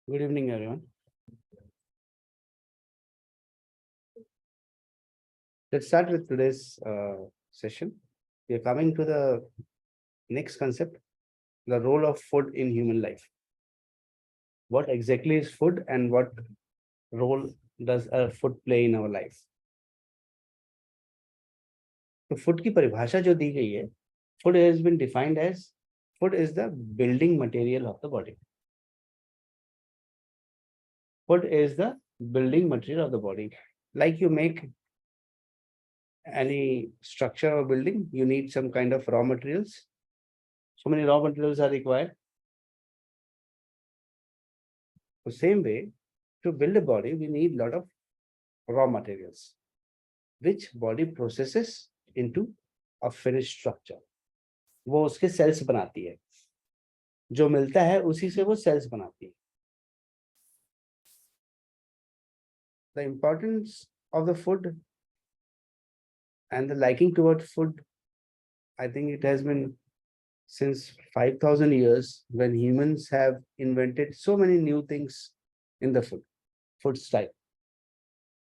Good evening, everyone. Let's start with today's session. We are coming to the next concept, the role of food in human life. What exactly is food and what role does food play in our life? तो food की परिभाषा जो दी गई है, food has been defined as food is the building material of the body. Food is the building material of the body. Like you make any structure or building, you need some kind of raw materials. So many raw materials are required. The same way, to build a body, we need a lot of raw materials, which body processes into a finished structure. वो उसके cells बनाती है, जो मिलता है उसी से वो cells बनाती है. The importance of the food and the liking toward food, I think it has been since 5,000 years when humans have invented so many new things in the food style.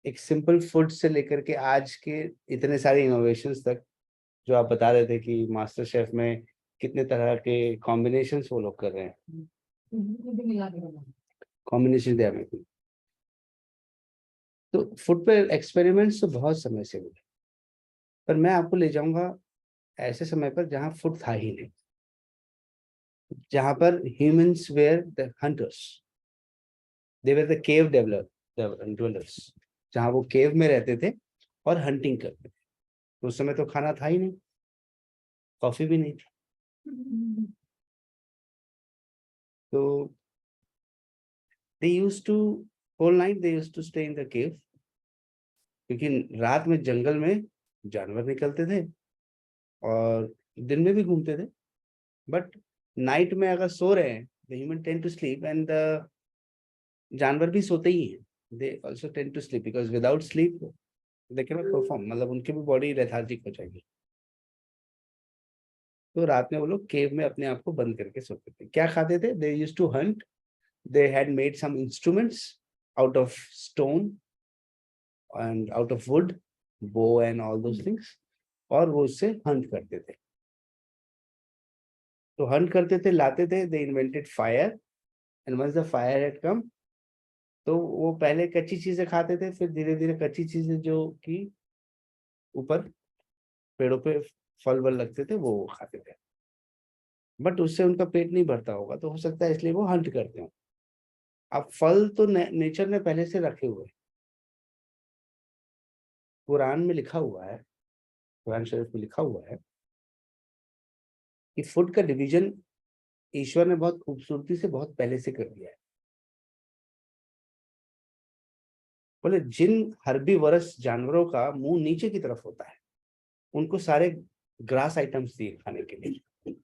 एक सिंपल फूड से लेकर के आज के इतने सारे innovations तक, जो आप बता रहे थे कि मास्टर शेफ में कितने तरह के कॉम्बिनेशंस वो लोग कर रहे हैं, कॉम्बिनेशन दिया में तो फूड पे एक्सपेरिमेंट्स तो बहुत समय से हुए, पर मैं आपको ले जाऊंगा ऐसे समय पर जहां फूड था ही नहीं, जहां पर humans were the hunters, they were the cave dwellers, जहां वो केव में रहते थे और हंटिंग करते थे. तो उस समय तो खाना था ही नहीं, कॉफी भी नहीं थी. तो they used to whole night they used to stay in the cave, क्योंकि रात में जंगल में जानवर निकलते थे और दिन में भी घूमते थे. बट नाइट में अगर सो रहे हैं, the human tend to sleep and the जानवर भी सोते ही हैं. They also tend to sleep because without sleep they cannot perform, मतलब उनकी भी बॉडी लेथार्जिक हो जाएगी. तो रात में वो लोग केव में अपने आप को बंद करके सोते थे. क्या खाते थे? They used to hunt. They had made some instruments out of stone and out of wood, bow and all those things, और वो उससे हंट करते थे. तो हंट करते थे, लाते थे. They invented fire and once the fire had come, तो वो पहले कच्ची चीजें खाते थे, फिर धीरे धीरे कच्ची चीजें जो कि ऊपर पेड़ों पे फल वल लगते थे वो खाते थे. बट उससे उनका पेट नहीं भरता होगा, तो हो सकता है इसलिए वो हंट करते हो. अब फल तो नेचर ने पहले से रखे हुए. कुरान में लिखा हुआ है, कुरान शरीफ में लिखा हुआ है कि फूड का डिवीजन ईश्वर ने बहुत खूबसूरती से बहुत पहले से कर दिया है. बोले जिन हर्बीवरस जानवरों का मुंह नीचे की तरफ होता है, उनको सारे ग्रास आइटम्स दिए खाने के लिए.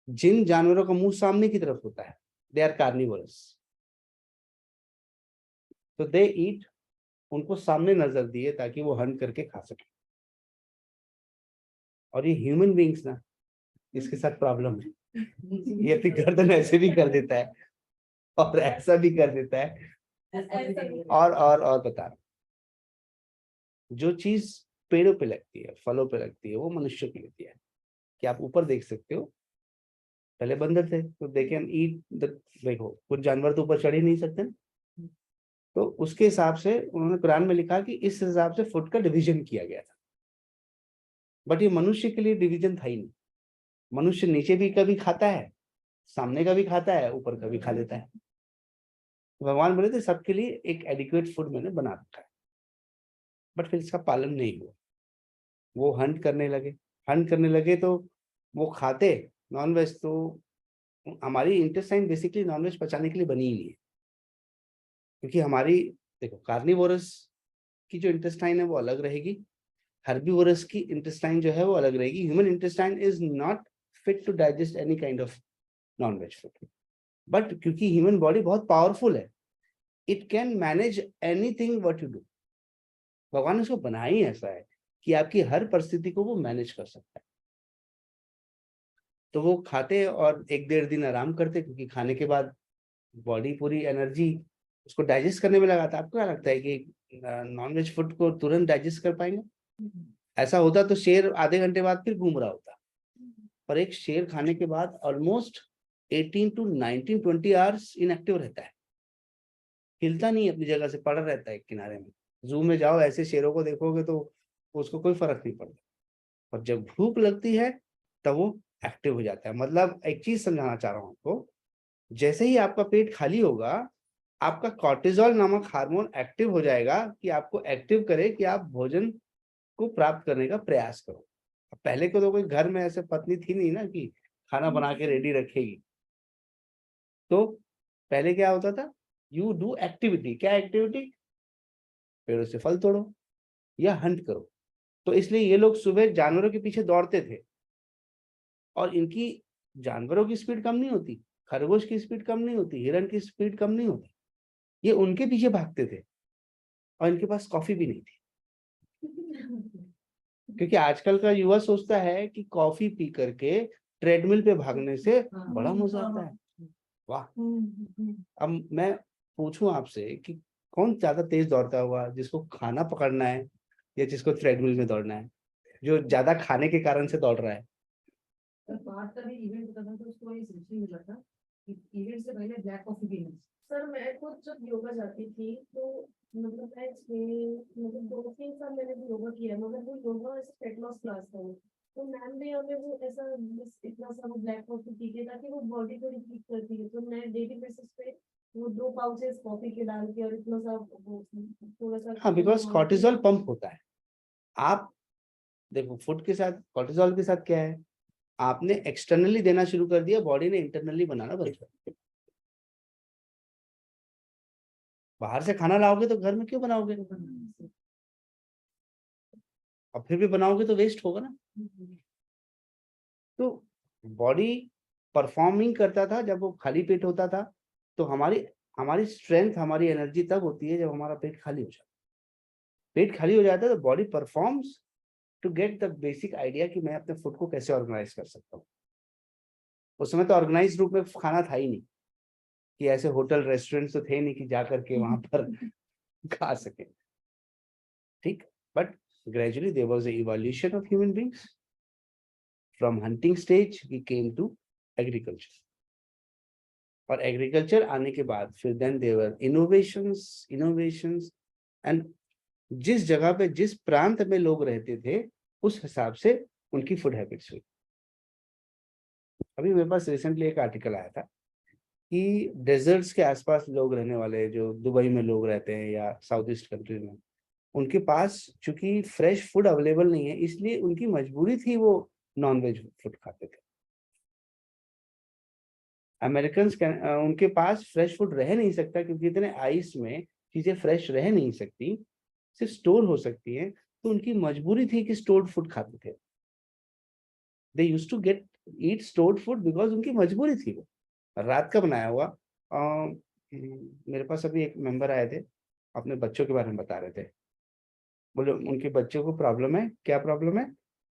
जिन जानवरों का मुंह सामने की तरफ होता है, दे आर कार्निवरस, तो दे ईट, उनको सामने नजर दिए ताकि वो हंट करके खा सके. और ये ह्यूमन बींग्स ना, इसके साथ प्रॉब्लम है. ये अपनी गर्दन ऐसे भी कर देता है और ऐसा भी कर देता है, और बता रहा, जो चीज पेड़ों पे लगती है, फलों पे लगती है, वो मनुष्य की लगती है. कि आप ऊपर देख सकते हो, पहले बंदर थे तो दे कैन ईट द, देखो कुछ जानवर तो ऊपर चढ़ ही नहीं सकते. तो उसके हिसाब से उन्होंने कुरान में लिखा कि इस हिसाब से फूड का डिवीजन किया गया था. बट ये मनुष्य के लिए डिवीजन था ही नहीं. मनुष्य नीचे भी कभी खाता है, सामने का भी खाता है, ऊपर का भी खा लेता है. भगवान बोले थे सबके लिए एक एडिक्वेट फूड मैंने बना रखा है. बट फिर इसका पालन नहीं हुआ. वो हंट करने लगे तो वो खाते नॉनवेज. तो हमारी इंटेस्टाइन बेसिकली नॉनवेज पचाने के लिए बनी ही नहीं है, क्योंकि हमारी, देखो, कार्निवोरस की जो इंटेस्टाइन है वो अलग रहेगी, हर्बीवोरस की इंटेस्टाइन जो है वो अलग रहेगी. Human intestine is not fit to digest any kind of nonveg food. But क्योंकि ह्यूमन बॉडी बहुत पावरफुल है, it can manage anything what you do. भगवान ने उसको बनाया ही ऐसा है कि आपकी हर परिस्थिति को वो मैनेज कर सकता है. तो वो खाते और एक डेढ़ दिन आराम करते, क्योंकि खाने के बाद बॉडी पूरी एनर्जी उसको डाइजेस्ट करने में लगाता है। आपको क्या लगता है कि नॉन वेज फूड को तुरंत डाइजेस्ट कर पाएंगे? ऐसा होता तो शेर आधे घंटे बाद फिर घूम रहा होता। पर एक शेर खाने के बाद ऑलमोस्ट 18 to 19 20 आवर्स इनएक्टिव रहता है, हिलता नहीं अपनी जगह से, पड़ा रहता है किनारे में। जू में जाओ ऐसे शेरों को देखोगे तो उसको कोई फर्क नहीं पड़ता, और जब भूख लगती है तब वो एक्टिव हो जाता है। मतलब एक चीज समझाना चाह रहा हूँ आपको, जैसे ही आपका पेट खाली होगा आपका कॉर्टिजोल नामक हार्मोन एक्टिव हो जाएगा कि आपको एक्टिव करे कि आप भोजन को प्राप्त करने का प्रयास करो। पहले को तो कोई घर में ऐसे पत्नी थी नहीं ना कि खाना बना के रेडी रखेगी, तो पहले क्या होता था, यू डू एक्टिविटी। क्या एक्टिविटी? पेड़ों से फल तोड़ो या हंट करो। तो इसलिए ये लोग सुबह जानवरों के पीछे दौड़ते थे, और इनकी जानवरों की स्पीड कम नहीं होती, खरगोश की स्पीड कम नहीं होती, हिरण की स्पीड कम नहीं होती, ये उनके पीछे भागते थे। और इनके पास कॉफी भी नहीं थी, क्योंकि आजकल का युवा सोचता है कि कॉफी पी करके ट्रेडमिल पे भागने से बड़ा मजा आता है। वाह। अब मैं पूछूं आपसे कि कौन ज्यादा तेज दौड़ता हुआ, जिसको खाना पकड़ना है या जिसको ट्रेडमिल में दौड़ना है? जो ज्यादा खाने के कारण से दौड़ रहा है। बात का भी इवेंट होता था तो उसको ये समझ नहीं मिला था कि इवेंट से पहले ब्लैक कॉफी पीना। सर मैं खुद जब योगा जाती थी तो मतलब मैं मतलब 2-3 साल मैंने भी योगा किया, मगर वो योगा ऐसे फेट लॉस क्लास था वो। तो मैम भी हमें वो ऐसा बस इतना सा वो ब्लैक कॉफी पी के ताकि वो बॉडी को रिपीट करती है, तो मैं डेली बेसिस पे वो 2 पाउचेस कॉफी के डाल के और इतना सा वो थोड़ा सा। हाँ, बिकॉज कॉर्टिजोल पंप होता है। आप देखो फूड के साथ कॉर्टिजोल के साथ क्या है, आपने एक्सटर्नली देना शुरू कर दिया, बॉडी ने इंटरनली बनाना बंद कर दिया। बाहर से खाना लाओगे तो घर में क्यों बनाओगे, और फिर भी बनाओगे तो वेस्ट होगा ना। तो बॉडी परफॉर्मिंग करता था जब वो खाली पेट होता था। तो हमारी हमारी स्ट्रेंथ, हमारी एनर्जी तब होती है जब हमारा पेट खाली हो जाता है। पेट खाली हो जाता है तो body performs to get the basic idea कि मैं अपने फूड को कैसे ऑर्गेनाइज कर सकता हूँ। उस समय तो ऑर्गेनाइज रूप में खाना था ही नहीं, कि ऐसे होटल रेस्टोरेंट तो थे नहीं कि जा करके वहां पर खा सके। ठीक, but gradually there was a evolution of human beings. From hunting stage we came to agriculture, और एग्रीकल्चर आने के बाद फिर देन देवर इनोवेशंस एंड जिस जगह पे जिस प्रांत में लोग रहते थे उस हिसाब से उनकी फूड हैबिट्स हुई। अभी मेरे पास रिसेंटली एक आर्टिकल आया था कि डेजर्ट्स के आसपास लोग रहने वाले, जो दुबई में लोग रहते हैं या साउथ ईस्ट कंट्री में, उनके पास चूंकि फ्रेश फूड अवेलेबल नहीं है, इसलिए उनकी मजबूरी थी वो नॉन वेज फूड खाते थे। अमेरिकन उनके पास फ्रेश फूड रह नहीं सकता, क्योंकि इतने आइस में चीजें फ्रेश रह नहीं सकती, सिर्फ स्टोर हो सकती है। तो उनकी मजबूरी थी कि स्टोर्ड फूड खाते थे। They used to get eat stored food because उनकी मजबूरी थी वो। रात का बनाया हुआ मेरे पास अभी एक मेंबर आए थे, अपने बच्चों के बारे में बता रहे थे। बोले उनके बच्चों को प्रॉब्लम है। क्या प्रॉब्लम है?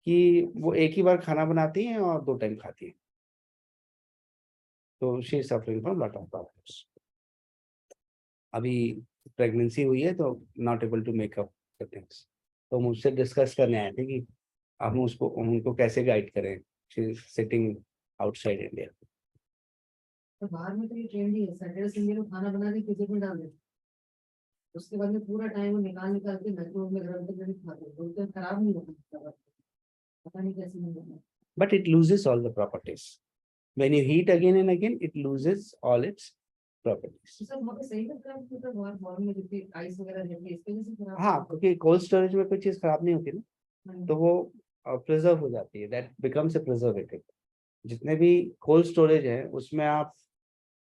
कि वो एक ही बार खाना बनाती हैं और 2 टाइम खाती हैं। तो she is suffering from lot of problems. अभी प्रेगनेंसी हुई है तो not able to make up the things. तो मुझसे डिस्कस करने आए थे कि हम उसको उनको कैसे गाइड करें। She is sitting outside India. तो बाहर में तो ये ट्रेंड ही है, सैटरडे संडे को खाना बना के फ्रिज में डाल देते, उसके बाद में पूरा टाइम वो निकाल के माइक्रोवेव में गरम करके खाते हैं, बोलते हैं खराब नहीं होता, पता नहीं कैसे नहीं होता। But it loses all the properties. When you heat again and again, it loses all its properties. Sir वहाँ पे सही लगता है मतलब बाहर मॉर्निंग में जितनी आइस वगैरह रहती है इसके वजह से खराब हाँ, क्योंकि कोल्ड स्टोरेज में कोई चीज खराब नहीं होती ना, तो वो प्रिजर्व हो जाती है। That becomes a preservative. जितने भी कोल्ड स्टोरेज है उसमें आप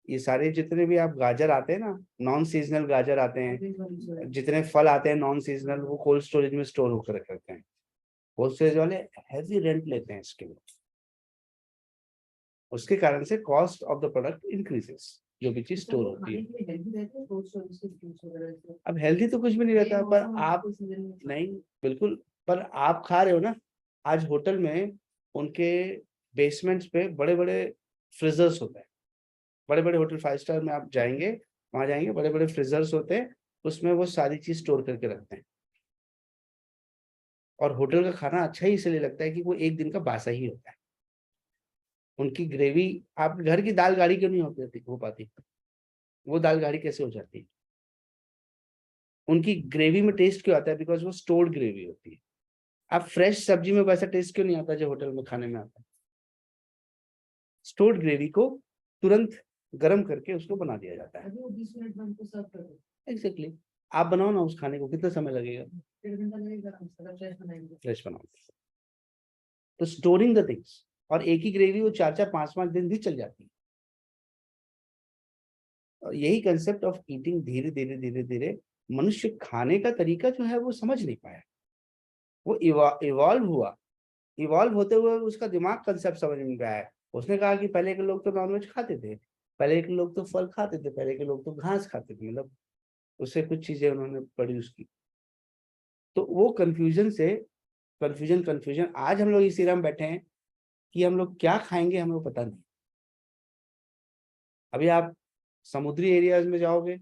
ये सारे जितने भी आप गाजर आते हैं ना, नॉन सीजनल गाजर आते हैं, जितने फल आते हैं नॉन सीजनल, वो कोल्ड स्टोरेज में स्टोर होकर रखते हैं। कोल्ड स्टोरेज वाले हैवी रेंट लेते हैं इसके लिए। उसके कारण से cost of the product increases, जो भी चीज स्टोर होती है। अब हेल्दी तो कुछ भी नहीं रहता, पर आप नहीं, बिल्कुल, पर आप खा रहे हो ना। आज होटल में उनके बेसमेंट्स पे बड़े बड़े फ्रीजर्स होते हैं, बड़े बड़े होटल 5 स्टार में आप जाएंगे, वहां जाएंगे, बड़े बड़े फ्रीजर्स होते हैं, उसमें वो सारी चीज स्टोर करके रखते हैं। और होटल का खाना अच्छा ही इसलिए लगता है कि वो एक दिन का बासा ही होता है। उनकी ग्रेवी, आप घर की दाल गाढ़ी क्यों नहीं हो पाती? वो दाल गाढ़ी कैसे हो जाती है? उनकी ग्रेवी में टेस्ट क्यों आता है? बिकॉज वो स्टोर्ड ग्रेवी होती है। आप फ्रेश सब्जी में वैसा टेस्ट क्यों नहीं आता जो होटल में खाने में आता है? स्टोर्ड ग्रेवी को तुरंत गर्म करके उसको बना दिया जाता है। अभी वो 20 मिनट में हमको सर्व कर दो। एग्जैक्टली। आप बनाओ ना उस खाने को, कितना समय लगेगा? 1.5 घंटा लगेगा, अगर फ्रेश बनाएंगे। फ्रेश बनाओ तो स्टोरिंग द थिंग्स, और एक ही ग्रेवी वो 4-4 5-5 दिन भी चल जाती है। और यही कंसेप्ट ऑफ ईटिंग, धीरे धीरे धीरे धीरे मनुष्य खाने का तरीका जो है वो समझ नहीं पाया। वो इवॉल्व हुआ, इवॉल्व होते हुए उसका दिमाग कंसेप्ट समझ में नहीं आया। उसने कहा कि पहले के लोग तो नॉनवेज खाते थे, पहले के लोग तो फल खाते थे, पहले के लोग तो घास खाते थे, मतलब उससे कुछ चीजें उन्होंने प्रोड्यूस की। तो वो कंफ्यूजन से कंफ्यूजन आज हम लोग इस एरा में बैठे हैं कि हम लोग क्या खाएंगे हमें पता नहीं। अभी आप समुद्री एरियाज में जाओगे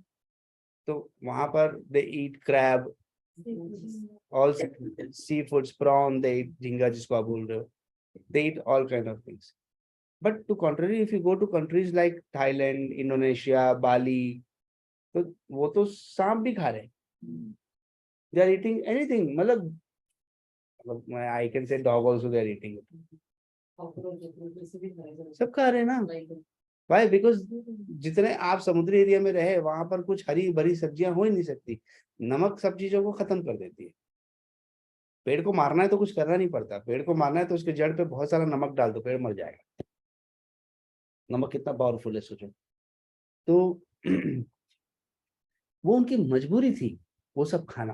तो वहां पर they eat crab, all sea foods, prawn, they eat झींगा जिसको आप बोल रहे हो, they eat all kind of things. But to contrary, if you go to countries like Thailand, Indonesia, Bali, तो वो तो सांप भी खा रहे हैं। They are eating anything, मतलब I can say dog also they are eating it. सब खा रहे हैं ना। Why? Because जितने आप समुद्री एरिया में रहे वहां पर कुछ हरी भरी सब्जियां हो ही नहीं सकती। नमक सब चीजों को खत्म कर देती है। पेड़ को मारना है तो कुछ करना नहीं पड़ता, पेड़ को मारना है तो उसके जड़ पे बहुत सारा नमक डाल दो, पेड़ मर जाएगा। नमक कितना पावरफुल है सोचो। तो वो उनकी मजबूरी थी वो सब खाना।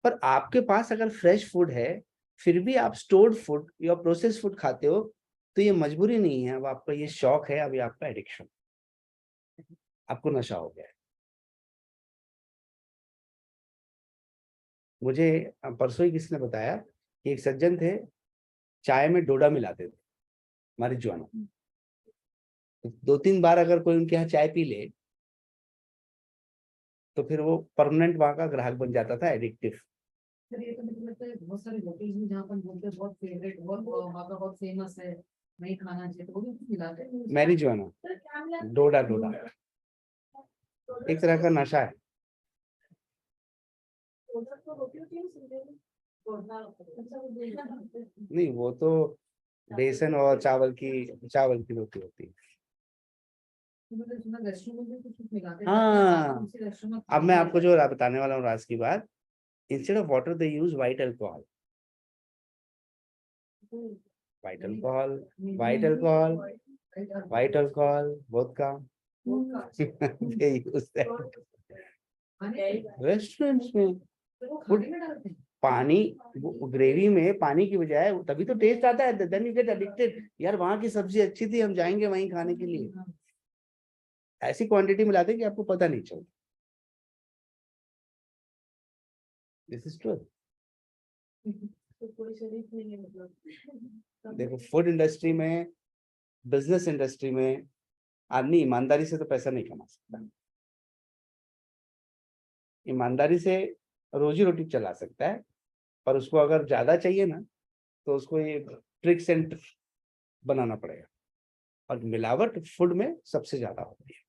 पर आपके पास अगर फ्रेश फूड है फिर भी आप स्टोर्ड फूड या प्रोसेस्ड फूड खाते हो, तो ये मजबूरी नहीं है, अब आपका ये शौक है, अभी आपका एडिक्शन, आपको नशा हो गया है। मुझे परसों ही किसी ने बताया कि एक सज्जन थे, चाय में डोडा मिलाते थे, मारिजुआना। 2-3 बार अगर कोई उनके यहाँ चाय पी ले तो फिर वो परमानेंट वहां का ग्राहक बन जाता था, एडिक्टिव। सर ये तो मुझे लगता है बहुत सारे होटल्स में जहाँ पर बोलते हैं बहुत फेवरेट, बहुत वहाँ का बहुत फेमस है, वही खाना चाहिए, तो वो भी कुछ मिलाते हैं। मैरिजुआना, सर क्या मिलाते हैं? डोडा, डोडा एक तरह का नशा है। डोडा तो रोटी होती है ना, सुनते हैं डोडा। अच्छा वो डोडा। नहीं, वो तो बेसन और चावल की रोटी होती है। मैंने सुना रेस्टोरेंट में भी कुछ मिलाते हैं। हाँ, उसी रेस्टोरेंट में अब मैं आपको जो बताने वाला हूँ राज की बात, instead of water they use white alcohol, white alcohol, white alcohol, white alcohol, vodka, they use that restaurants में। तो वो खाने में डालते हैं। पानी, ग्रेवी में पानी की बजाय, तभी तो टेस्ट आता है, देन यू गेट एडिक्टेड। यार वहां की सब्जी अच्छी थी, हम जाएंगे वहीं खाने के लिए। ऐसी क्वांटिटी मिलाते हैं कि आपको पता नहीं चलता। This is true. तो कोई शरीफ नहीं है मतलब। देखो फूड इंडस्ट्री में, बिजनेस इंडस्ट्री में आदमी ईमानदारी से तो पैसा नहीं कमा सकता। ईमानदारी से रोजी रोटी चला सकता है, पर उसको अगर ज्यादा चाहिए ना तो उसको ये ट्रिक्स एंड बनाना पड़ेगा। और मिलावट फूड में सबसे ज्यादा होती है।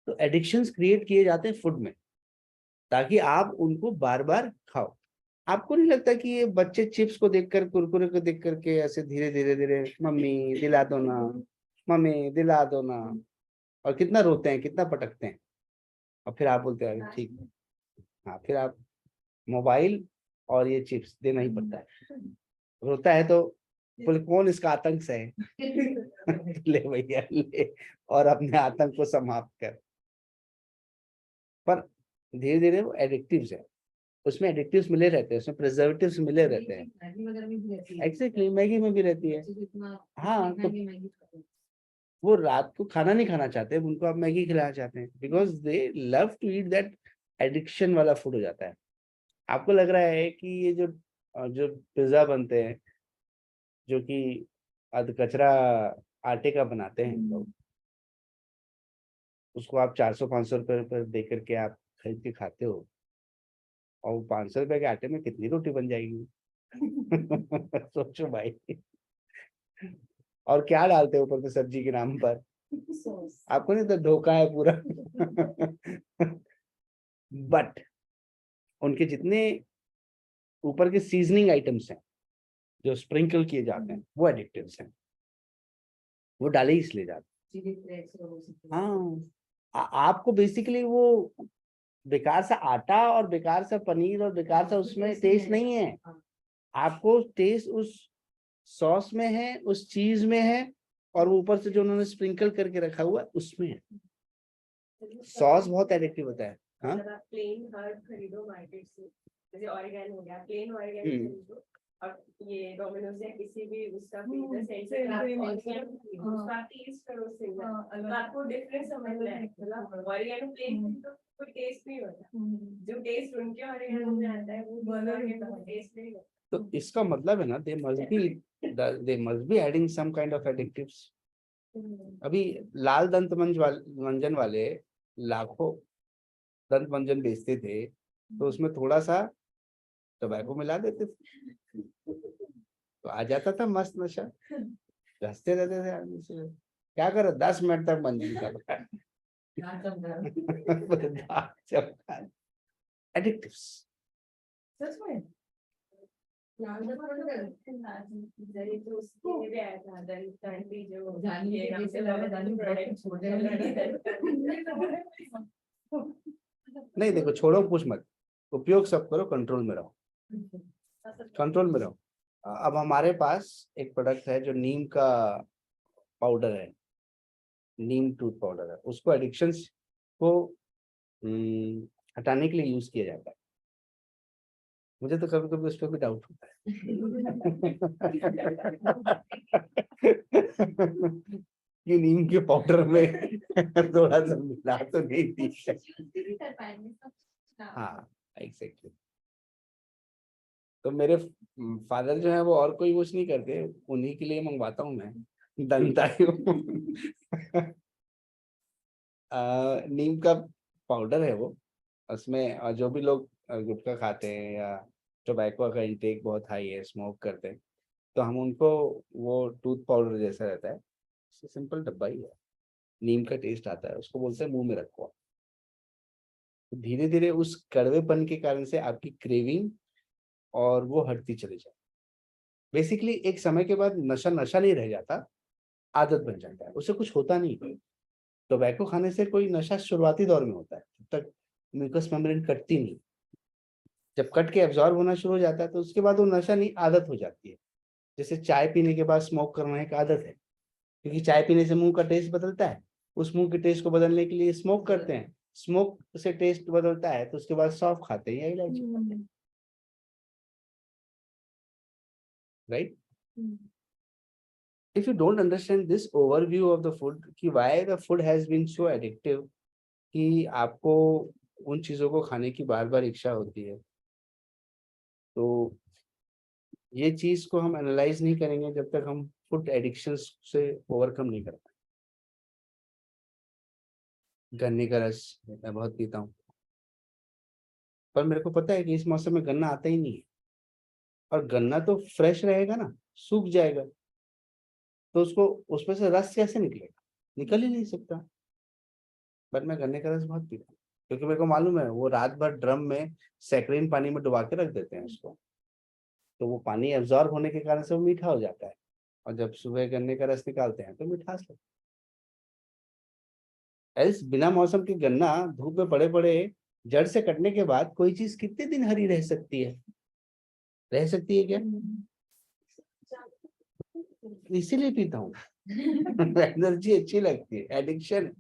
तो एडिक्शंस क्रिएट किए जाते हैं फूड में, ताकि आप उनको बार बार खाओ। आपको नहीं लगता कि ये बच्चे चिप्स को देखकर, कुरकुरे को देख करके ऐसे धीरे धीरे धीरे, मम्मी दिला दो ना, मम्मी दिला दो ना, और कितना रोते हैं, कितना पटकते हैं, और फिर आप बोलते हैं ठीक। हाँ, फिर आप मोबाइल और ये चिप्स देना ही पड़ता है। रोता है तो बोले कौन इसका आतंक से है। ले भैया ले, और अपने आतंक को समाप्त कर। पर धीरे धीरे वो एडिक्टिव्स है, उसमें एडिक्टिव्स मिले रहते हैं, उसमें प्रिजर्वेटिव्स मिले रहते हैं। मैगी वगैरह में भी रहती है। एग्जैक्टली, मैगी में भी रहती है। जितना हाँ, तो मैगी खाते हैं। वो रात को खाना नहीं खाना चाहते, उनको आप मैगी खिलाना चाहते हैं, because they love to eat that. Addiction वाला फूड हो जाता है। आपको लग रहा है कि ये जो पिज्जा बनते हैं, जो कि अध कचरा आटे का बनाते हैं लोग, उसको आप 400-500 रुपए पर दे करके आप खरीद के खाते हो, और वो 500 रुपए के आटे में कितनी रोटी बन जाएगी? सोचो भाई। और क्या डालते हो ऊपर से सब्जी के नाम पर? सॉस। आपको नहीं तो धोखा है पूरा। बट उनके जितने ऊपर के सीजनिंग आइटम्स हैं जो स्प्रिंकल किए जाते हैं वो एडिक्टिव्स हैं, वो डाले ही इसलिए जाते चिली फ्लेक्स और वो सब। हैं। हाँ, आपको बेसिकली वो बेकार सा आटा और बेकार सा पनीर और बेकार सा उसमें टेस्ट नहीं है, आपको टेस्ट उस सॉस में है, उस चीज में है, और ऊपर से जो उन्होंने स्प्रिंकल करके रखा हुआ है उसमें है। सॉस बहुत एडिक्टिव होता है। हाँ, अगर आप प्लेन हर्ब खरीदो मार्केट से, जैसे ऑरिगेनो हो गया, प्लेन ऑरिगेनो खरीदो, और ये डोमिनोज या किसी भी उसका पिज्जा सेंटर से आप ऑरिगेनो खरीदो, उसका टेस्ट करो सिंगल, तो आपको डिफरेंस समझ में आएगा। मतलब ऑरिगेनो प्लेन खरीदो कोई टेस्ट नहीं होता, जो टेस्ट उनके ऑरिगेनो में आता है वो ऑरिगेनो में टेस्ट नहीं होता। तो इसका मतलब है ना, they must be adding some kind of addictives. अभी लाल दंत मंजन वाले लाखों दंत मंजन बेचते थे, तो उसमें थोड़ा सा टोबैको मिला देते थे, तो आ जाता था मस्त नशा, हंसते रहते थे आदमी से। क्या करो, 10 मिनट तक मंजन का एडिक्टिव्स। सच में लाल दरी तो उसके भी आया था, दरी जो जानी के नाम से लगा दानी प्रोडक्ट छोड़ दे। नहीं देखो, छोड़ो कुछ मत, उपयोग सब करो, कंट्रोल में रहो, कंट्रोल में रहो। अब हमारे पास एक प्रोडक्ट है जो नीम का पाउडर है, नीम टूथ पाउडर है, उसको एडिक्शंस को हटाने के लिए यूज किया जाता है। मुझे तो कभी कभी उस पर भी डाउट होता है कि नीम के पाउडर में थोड़ा सा मिला तो नहीं थी। हाँ, एग्जैक्टली। तो मेरे फादर जो है वो और कोई यूज नहीं करते, उन्हीं के लिए मंगवाता हूँ मैं दंतायु। नीम का पाउडर है वो, उसमें जो भी लोग गुटखा खाते हैं या टोबैको का इंटेक बहुत हाई है, स्मोक करते हैं, तो हम उनको, वो टूथ पाउडर जैसा रहता है, सिंपल डब्बा ही है, नीम का टेस्ट आता है, उसको बोलते हैं मुंह में रखो। धीरे धीरे उस कड़वेपन के कारण से आपकी क्रेविंग और वो हटती चली जाए। बेसिकली एक समय के बाद नशा नशा नहीं रह जाता, आदत बन जाता है, उससे कुछ होता नहीं। टोबैको खाने से कोई नशा शुरुआती दौर में होता है, जब तक म्यूकस मेम्ब्रेन कटती नहीं, जब कट के एब्जॉर्ब होना शुरू हो जाता है तो उसके बाद वो नशा नहीं, आदत हो जाती है। जैसे चाय पीने के बाद स्मोक करना एक आदत है, क्योंकि चाय पीने से मुंह का टेस्ट बदलता है, उस मुंह के टेस्ट को बदलने के लिए स्मोक करते हैं, स्मोक से टेस्ट बदलता है तो उसके बाद सौंफ खाते हैं या इलायची खाते हैं, right? If you don't understand this overview of the food, कि why the food has been so addictive, कि आपको उन चीजों को खाने की बार बार इच्छा होती है, तो ये चीज को हम एनालाइज नहीं करेंगे जब तक हम फूड एडिक्शंस से ओवरकम नहीं कर पाए। गन्ने का रस मैं बहुत पीता हूँ, पर मेरे को पता है कि इस मौसम में गन्ना आता ही नहीं है, और गन्ना तो फ्रेश रहेगा ना, सूख जाएगा, तो उसको उसमें से रस कैसे निकलेगा? निकल ही नहीं सकता। बट मैं गन्ने का रस बहुत पीता हूँ, क्योंकि मेरे को मालूम है वो रात भर ड्रम में सैकरीन पानी में डुबा के रख देते हैं उसको, तो वो पानी एब्जॉर्ब होने के कारण से वो मीठा हो जाता है, और जब सुबह गन्ने का रस निकालते हैं तो मिठास लगता है। एल्स बिना मौसम के गन्ना धूप में पड़े पड़े जड़ से कटने के बाद कोई चीज कितने दिन हरी रह सकती है? रह सकती है क्या? इसीलिए पीता हूँ। एनर्जी अच्छी लगती है, एडिक्शन।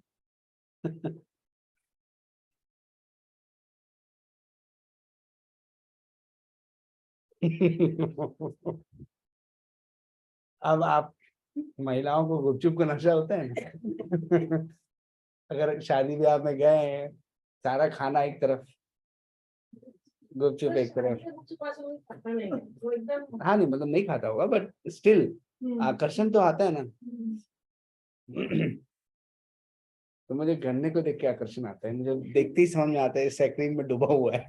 अब आप महिलाओं को गुपचुप का नशा होता है ना? अगर शादी ब्याह में गए हैं, सारा खाना एक तरफ, गुपचुप एक तरफ। हाँ नहीं, मतलब नहीं खाता होगा, बट स्टिल आकर्षण तो आता है ना। तो मुझे गन्ने को देख के आकर्षण आता है, मुझे देखते ही समझ में आता है सैक्रिन में डूबा हुआ है।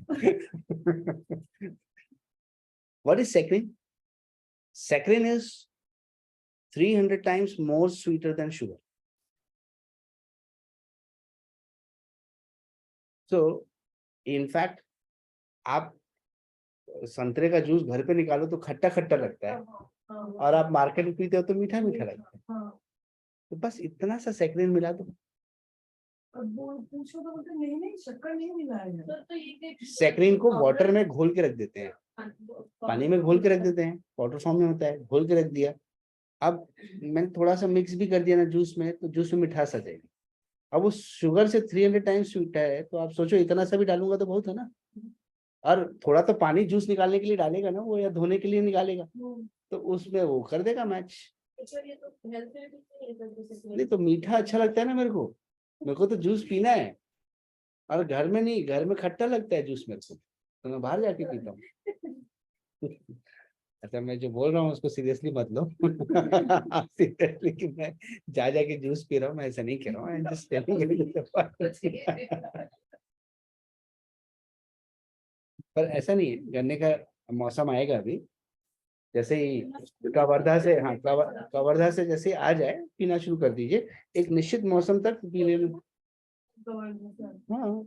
What is saccharine? Saccharine is 300 times more sweeter than sugar. So in fact, आप संतरे का जूस घर पे निकालो तो खट्टा खट्टा लगता है, और आप मार्केट में पीते हो तो मीठा मीठा लगता है। तो बस इतना सा सैक्रिन मिला दो। अब वो पूछो तो बोलते नहीं नहीं शक्कर नहीं मिलाया है। तो ये सैक्रिन को वाटर में घोल के रख देते हैं, पानी में घोल के रख देते हैं, पाउडर फॉर्म में होता है, घोल के रख दिया। अब मैंने थोड़ा सा मिक्स भी कर दिया ना जूस में, तो जूस में मिठास आ जाएगी। अब वो शुगर से 300 टाइम्स स्वीट है, तो आप सोचो इतना सा भी डालूंगा तो बहुत है ना। और थोड़ा तो पानी जूस निकालने के लिए डालेगा ना वो, या धोने के लिए निकालेगा, तो उसमें वो कर देगा मैच। नहीं तो मीठा अच्छा लगता है ना मेरे को तो जूस पीना है, और घर में नहीं, घर में खट्टा लगता है जूस मेरे को, तो मैं बाहर जाके पीता हूँ। अच्छा, मैं जो बोल रहा हूँ उसको सीरियसली मत लो। सीरियसली कि मैं जा जाके जूस पी रहा हूँ, मैं ऐसा नहीं कह रहा हूँ, just telling you। पर ऐसा नहीं है, गन्ने का मौसम आएगा अभी, जैसे ही कवर्धा से, हाँ कवर्धा से जैसे ही आ जाए पीना शुरू कर दीजिए, एक निश्चित मौसम तक पीने में। हाँ,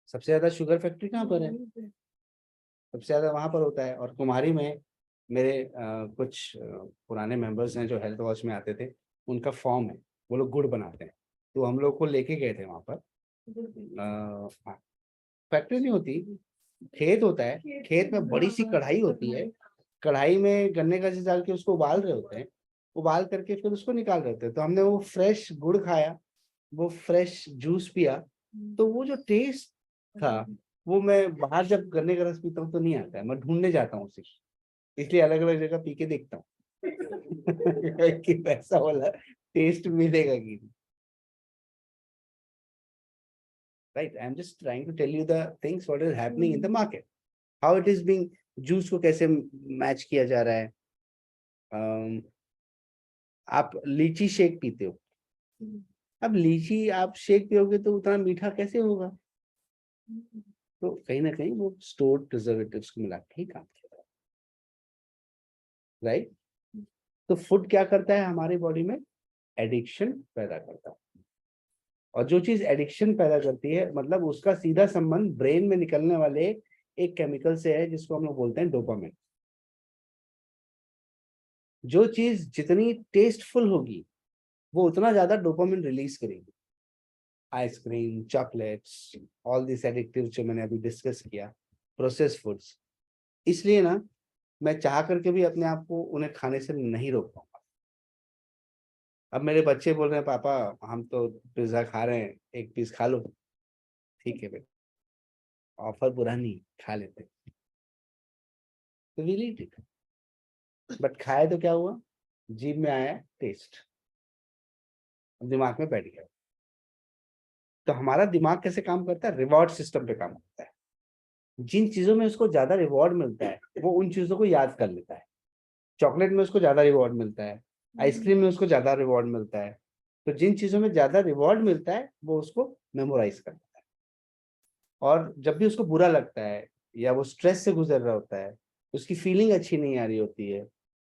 सबसे ज्यादा शुगर फैक्ट्री कहाँ पर है? सबसे ज्यादा वहां पर होता है। और कुम्हारी में मेरे कुछ पुराने मेंबर्स हैं जो हेल्थ वॉच में आते थे, उनका फॉर्म है, वो लोग गुड़ बनाते हैं, तो हम लोग को लेके गए थे वहां पर। फैक्ट्री नहीं होती, खेत होता है, खेत में बड़ी सी कढ़ाई होती है, कढ़ाई में गन्ने का जूस डाल के उसको उबाल रहे होते हैं, उबाल करके फिर उसको निकाल रहे होते हैं। तो हमने वो फ्रेश गुड़ खाया, वो फ्रेश जूस पिया, तो वो जो टेस्ट था, वो मैं बाहर जब गन्ने का रस पीता हूँ तो नहीं आता है, मैं ढूंढने जाता हूँ उसे, इसलिए अलग अलग जगह पी के देखता हूँ कि वैसा वाला टेस्ट मिलेगा कि नहीं। Right, I'm just trying to tell you the things what is happening in the market, how it is being, juice को कैसे मैच किया जा रहा है। आप लीची शेक पीते हो, अब लीची आप शेक पियोगे तो उतना मीठा कैसे होगा? तो कहीं ना कहीं वो स्टोर्ड प्रिजर्वेटिव्स को मिला के ही काम किया जाता है, राइट। तो फूड क्या करता है हमारी बॉडी में? एडिक्शन पैदा करता है, और जो चीज एडिक्शन पैदा करती है, मतलब उसका सीधा संबंध ब्रेन में निकलने वाले एक केमिकल से है जिसको हम लोग बोलते हैं डोपामिन। जो चीज जितनी टेस्टफुल होगी वो उतना ज्यादा डोपामिन रिलीज करेगी। Ice cream, chocolates, all this addictive जो मैंने अभी डिस्कस किया, प्रोसेस फूड्स। इसलिए ना मैं चाह करके भी अपने आप को उन्हें खाने से नहीं रोक पाऊंगा। अब मेरे बच्चे बोल रहे हैं पापा हम तो पिज्जा खा रहे हैं, एक पीस खा लो। ठीक है बेटा, ऑफर बुरा नहीं, खा लेते। तो वी ईट इट, बट खाए तो क्या हुआ, जीभ में आया टेस्ट, दिमाग में बैठ गया। तो हमारा दिमाग कैसे काम करता है? रिवॉर्ड सिस्टम पे काम करता है। जिन चीजों में उसको ज्यादा रिवॉर्ड मिलता है वो उन चीजों को याद कर लेता है। चॉकलेट में उसको ज्यादा रिवॉर्ड मिलता है, आइसक्रीम में उसको ज्यादा रिवॉर्ड मिलता है। तो जिन चीजों में ज्यादा रिवॉर्ड मिलता है वो उसको मेमोराइज कर लेता है। और जब भी उसको बुरा लगता है, या वो स्ट्रेस से गुजर रहा होता है, उसकी फीलिंग अच्छी नहीं आ रही होती है,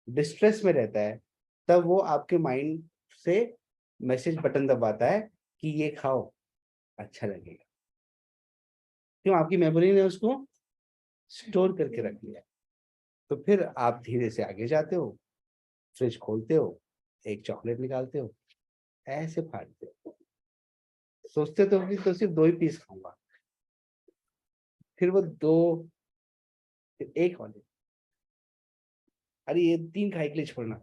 डिस्ट्रेस में रहता है, तब वो आपके माइंड से मैसेज बटन दबाता है कि ये खाओ, अच्छा लगेगा। क्यों? आपकी मेमोरी ने उसको स्टोर करके रख लिया। तो फिर आप धीरे से आगे जाते हो, फ्रिज खोलते हो, एक चॉकलेट निकालते हो, ऐसे फाड़ते हो, सोचते तो कि तो सिर्फ 2 ही पीस खाऊंगा, फिर वो 2, फिर 1 और अरे ये 3 खाए के लिए छोड़ना।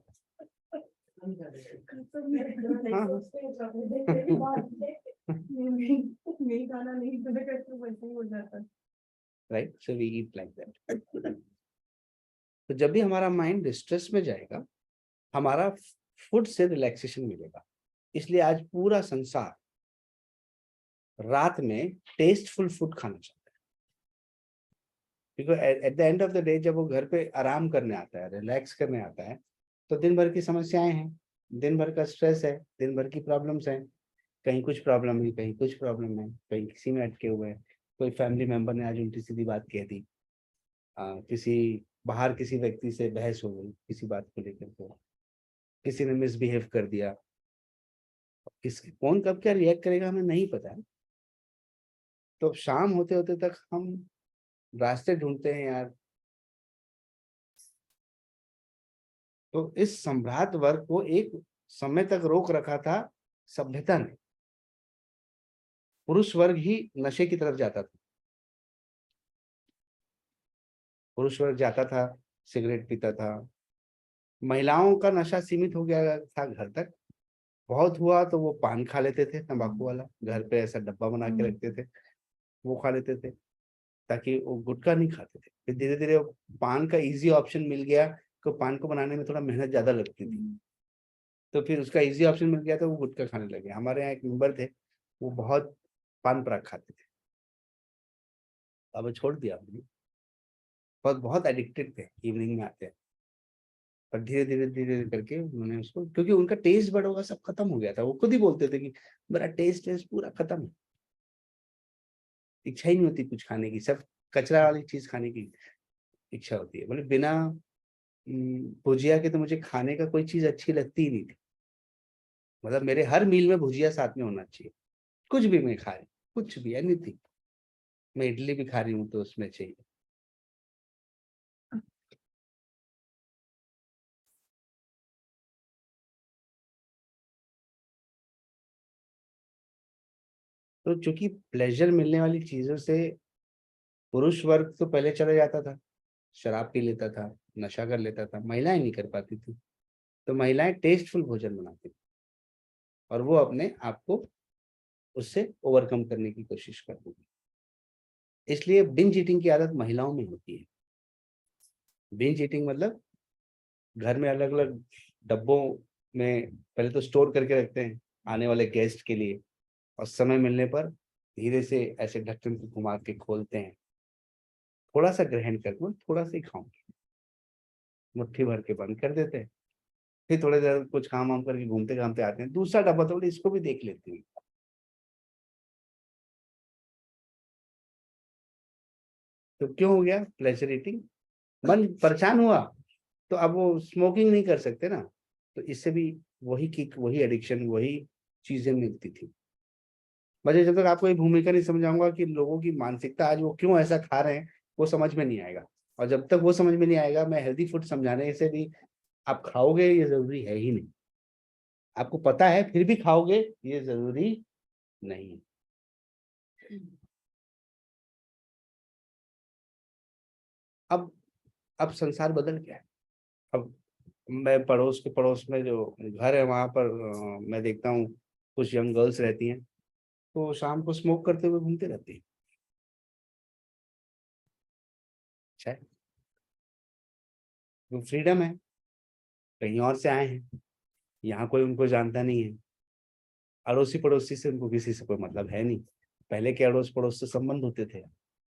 हाँ। Right, so we eat like that. तो जब भी हमारा माइंड डिस्ट्रेस में जाएगा, हमारा फूड से रिलैक्सेशन मिलेगा। इसलिए आज पूरा संसार रात में टेस्टफुल फूड खाना चाहता है, क्योंकि at the end of the day जब वो घर पे आराम करने आता है, रिलैक्स करने आता है, तो दिन भर की समस्याएं हैं, दिन भर का स्ट्रेस है, दिन भर की प्रॉब्लम्स हैं, कहीं कुछ प्रॉब्लम है, कहीं कुछ प्रॉब्लम है, कहीं किसी में अटके हुए हैं। कोई फैमिली मेंबर ने आज उल्टी सीधी बात कह दी, किसी बाहर किसी व्यक्ति से बहस हो गई किसी बात को लेकर के, किसी ने मिसबिहेव कर दिया, किस कौन कब क्या रिएक्ट करेगा हमें नहीं पता है। तो शाम होते होते तक हम रास्ते ढूंढते हैं यार। तो इस सम्राट वर्ग को एक समय तक रोक रखा था सभ्यता ने। पुरुष वर्ग ही नशे की तरफ जाता था, पुरुष वर्ग जाता था, सिगरेट पीता था। महिलाओं का नशा सीमित हो गया था घर तक। बहुत हुआ तो वो पान खा लेते थे, तंबाकू वाला, घर पे ऐसा डब्बा बना के रखते थे, वो खा लेते थे, ताकि वो गुटखा नहीं खाते थे। फिर धीरे धीरे पान का इजी ऑप्शन मिल गया, तो पान को बनाने में थोड़ा मेहनत ज्यादा लगती थी, तो फिर उसका इजी ऑप्शन मिल गया तो वो गुटखा खाने लगे। हमारे यहाँ एक मेंबर थे, वो बहुत पान पराग खाते थे, अब छोड़ दिया हमने। बहुत बहुत एडिक्टेड थे, इवनिंग में आते हैं, पर धीरे धीरे धीरे धीरे करके उन्होंने उसको, क्योंकि उनका टेस्ट बड़ा होगा, सब खत्म हो गया था। वो खुद ही बोलते थे कि मेरा टेस्ट टेस्ट पूरा खत्म है, इच्छा ही नहीं होती कुछ खाने की, सब कचरा वाली चीज खाने की इच्छा होती है। बोले बिना भुजिया के तो मुझे खाने का कोई चीज अच्छी लगती ही नहीं थी। मतलब मेरे हर मील में भुजिया साथ में होना चाहिए, कुछ भी मैं खा रही, कुछ भी एनीथिंग। मैं इडली भी खा रही हूँ तो उसमें चाहिए। तो चूंकि प्लेजर मिलने वाली चीजों से पुरुष वर्ग तो पहले चला जाता था, शराब पी लेता था, नशा कर लेता था, महिलाएं नहीं कर पाती थी। तो महिलाएं टेस्टफुल भोजन बनाती थी और वो अपने आप को उससे ओवरकम करने की कोशिश करती थी। इसलिए बिंज ईटिंग की आदत महिलाओं में होती है। बिंज ईटिंग मतलब घर में अलग अलग डब्बों में पहले तो स्टोर करके रखते हैं आने वाले गेस्ट के लिए, और समय मिलने पर धीरे से ऐसे ढक्कन को घुमा के खोलते हैं, थोड़ा सा ग्रहण करके मैं थोड़ा सा ही खाऊंगी, मुट्ठी भर के बंद कर देते हैं। फिर थोड़ी देर कुछ काम वाम करके घूमते घामते आते हैं, दूसरा डब्बा तो बोले इसको भी देख लेते हैं। तो क्यों हो गया प्लेजर ईटिंग? मन परेशान हुआ तो अब वो स्मोकिंग नहीं कर सकते ना, तो इससे भी वही किक, वही एडिक्शन, वही चीजें मिलती थी। मुझे जब तक आपको ये भूमिका नहीं समझाऊंगा कि लोगों की मानसिकता आज वो क्यों ऐसा खा रहे हैं, वो समझ में नहीं आएगा। और जब तक वो समझ में नहीं आएगा, मैं हेल्दी फूड समझाने से भी आप खाओगे ये जरूरी है ही नहीं। आपको पता है फिर भी खाओगे ये जरूरी नहीं है। अब अब संसार बदल गया है। अब मैं पड़ोस में जो घर है वहां पर मैं देखता हूँ कुछ यंग गर्ल्स रहती हैं, तो शाम को स्मोक करते हुए घूमते रहती हैं। अच्छा है, वो फ्रीडम है, कहीं और से आए हैं, यहाँ कोई उनको जानता नहीं है, अड़ोसी पड़ोसी से उनको किसी से कोई मतलब है नहीं। पहले के अड़ोस पड़ोस से संबंध होते थे,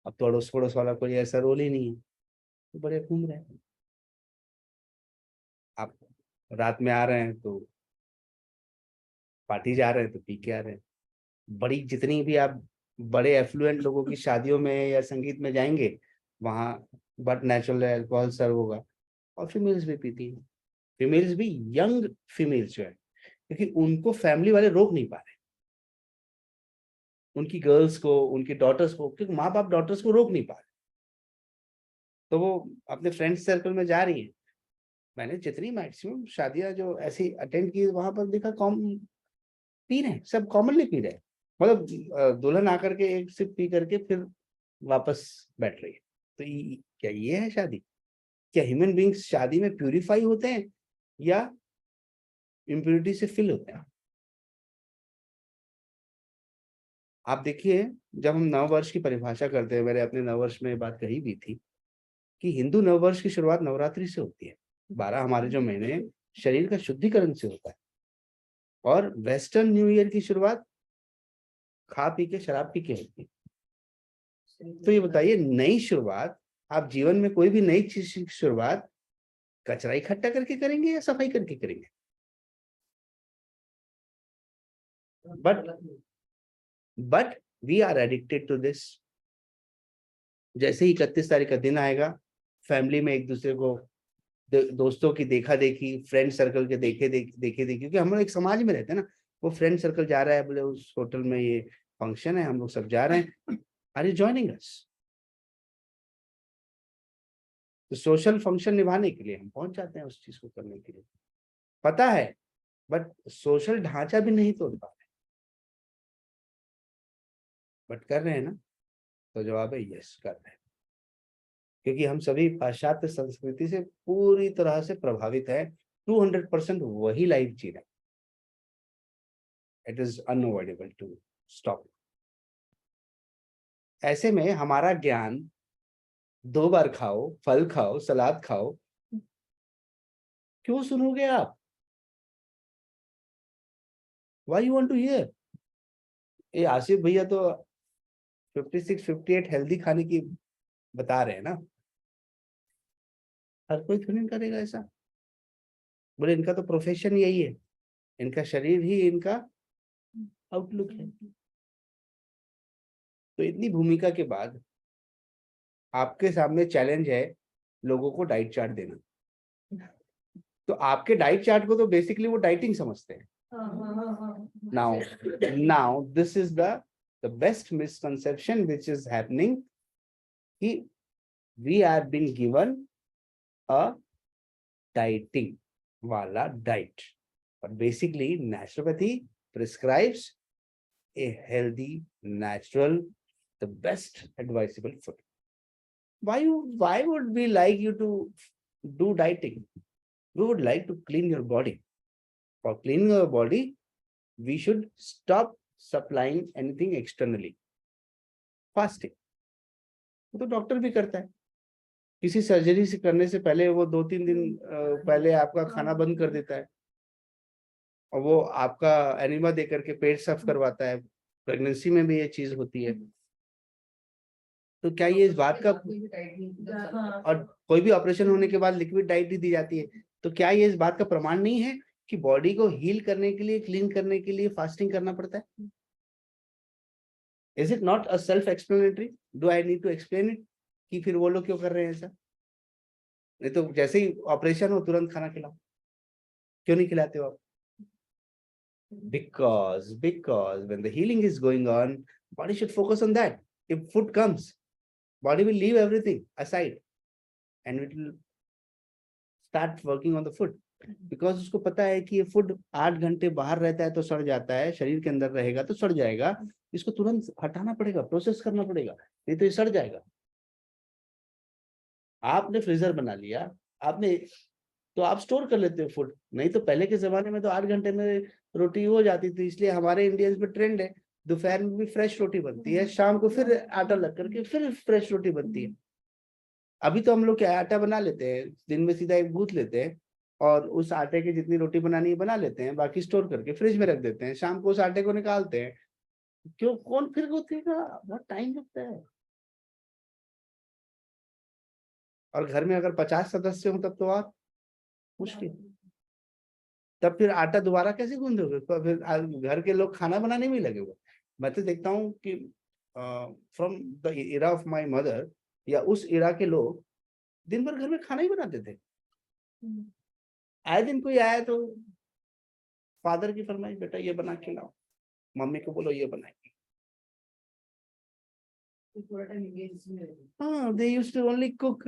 अब तो अड़ोस पड़ोस वाला कोई ऐसा रोल ही नहीं है, तो बड़े घूम रहे हैं। आप रात में आ रहे हैं तो पार्टी जा रहे हैं तो पी के आ रहे हैं। बड़ी जितनी भी आप बड़े एफ्लुएंट लोगों की शादियों में या संगीत में जाएंगे, वहाँ बट नेचुरल अल्कोहल सर्व होगा, और फीमेल्स भी पीती हैं। फीमेल्स भी, यंग फीमेल्स जो है, क्योंकि उनको फैमिली वाले रोक नहीं पा रहे, उनकी गर्ल्स को, उनकी डॉटर्स को, क्योंकि माँ बाप डॉटर्स को रोक नहीं पा रहे, तो वो अपने फ्रेंड सर्कल में जा रही हैं। मैंने जितनी मैक्सिमम शादियां जो ऐसी अटेंड की, वहां पर देखा कॉम पी रहे हैं, सब कॉमनली पी रहे हैं। मतलब दुल्हन आकर के एक सिप पी करके फिर वापस बैठ रही है। तो क्या ये है शादी? क्या ह्यूमन बींग्स शादी में प्यूरिफाई होते हैं या इम्प्योरिटी से फिल होते हैं? आप देखिए, जब हम नववर्ष की परिभाषा करते हैं, मैंने अपने नववर्ष में ये बात कही भी थी कि हिंदू नववर्ष की शुरुआत नवरात्रि से होती है। 12 हमारे जो महीने हैं, शरीर का शुद्धिकरण से होता है, और वेस्टर्न न्यू ईयर की शुरुआत खा पी के, शराब पी के होती है। तो ये बताइए, नई शुरुआत, आप जीवन में कोई भी नई चीज की शुरुआत कचरा इकट्ठा करके करेंगे या सफाई करके करेंगे? But we are addicted to this. जैसे ही 31 तारीख का दिन आएगा, फैमिली में एक दूसरे को दोस्तों की देखा देखी, फ्रेंड सर्कल के देखे देखी, क्योंकि हम लोग एक समाज में रहते हैं ना। वो फ्रेंड सर्कल जा रहा है, बोले उस होटल में ये फंक्शन है, हम लोग सब जा रहे हैं, आर यू जॉइनिंग अस? तो सोशल फंक्शन निभाने के लिए हम पहुंच जाते हैं उस चीज को करने के लिए, पता है, बट सोशल ढांचा भी नहीं तोड़ पा रहे, बट कर रहे हैं ना? तो जवाब है यस, कर रहे हैं, क्योंकि हम सभी पाश्चात्य संस्कृति से पूरी तरह से प्रभावित है। 200% वही लाइफ जी रहे। It is unavoidable to stop. ऐसे में हमारा ज्ञान 2 बार खाओ, फल खाओ, सलाद खाओ, क्यों सुनोगे आप? Why you want to hear? ये आसिफ भैया तो 56, 58 हेल्दी खाने की बता रहे हैं ना। हर कोई थोड़ी करेगा ऐसा। बोले इनका तो प्रोफेशन यही है, इनका शरीर ही इनका आउटलुक है। तो इतनी भूमिका के बाद आपके सामने चैलेंज है लोगों को डाइट चार्ट देना। तो आपके डाइट चार्ट को तो बेसिकली वो डाइटिंग समझते हैं। Now this is the best misconception which is happening, कि we are being given a dieting wala diet, but basically naturopathy prescribes a healthy, natural, the best advisable food. Why would we like you to do dieting? We would like to clean your body. For cleaning your body, we should stop supplying anything externally. Fasting, वो तो doctor भी करता है। किसी surgery से करने से पहले वो 2-3 दिन पहले आपका खाना बंद कर देता है, और वो आपका एनिमा दे करके पेट साफ करवाता है। प्रेगनेंसी में भी ये चीज होती है। तो क्या ये इस बात का, और कोई भी ऑपरेशन होने के बाद लिक्विड डाइट ही दी जाती है, तो क्या ये इस बात का प्रमाण नहीं है कि बॉडी को हील करने के लिए, क्लीन करने के लिए फास्टिंग करना पड़ता है? Is it not a self explanatory? Do I need to explain it कि फिर वो लोग क्यों कर रहे हैं ऐसा? नहीं तो जैसे ही ऑपरेशन हो तुरंत खाना खिलाओ, क्यों नहीं खिलाते हो आप? Because when the healing is going on, body should focus on that. If food comes, body will leave everything aside and it will start working on the food. Because उसको पता है कि ये फूड 8 घंटे बाहर रहता है तो सड़ जाता है, शरीर के अंदर रहेगा तो सड़ जाएगा, इसको तुरंत हटाना पड़ेगा, प्रोसेस करना पड़ेगा, नहीं तो ये सड़ जाएगा। आपने फ्रीजर बना लिया, आपने, तो आप स्टोर कर लेते हो फूड। नहीं तो पहले के जमाने में तो 8 घंटे में रोटी हो जाती थी, इसलिए हमारे इंडियंस में ट्रेंड है दोपहर में भी फ्रेश रोटी बनती है, शाम को फिर आटा लग करके फिर फ्रेश रोटी बनती है। अभी तो हम लोग क्या आटा बना लेते हैं, दिन में सीधा एक गूंथ लेते हैं और उस आटे की जितनी रोटी बनानी है बना लेते हैं, बाकी स्टोर करके फ्रिज में रख देते हैं, शाम को उस आटे को निकालते हैं। क्यों, कौन फिर गूंथेगा? बहुत टाइम लगता है। और घर में अगर 50 सदस्य हो तब तो और मुश्किल। तब फिर आटा दोबारा कैसे गूंदोगे? तो फिर घर के लोग खाना बनाने में ही लगे हुए। मैं तो देखता हूँ कि from the era of my mother, या उस इरा के लोग दिन भर घर में खाना ही बनाते थे। आए दिन कोई आया तो फादर की फरमाइश, बेटा ये बना के लाओ, मम्मी को बोलो ये बनाएगी। हाँ, they used to only cook.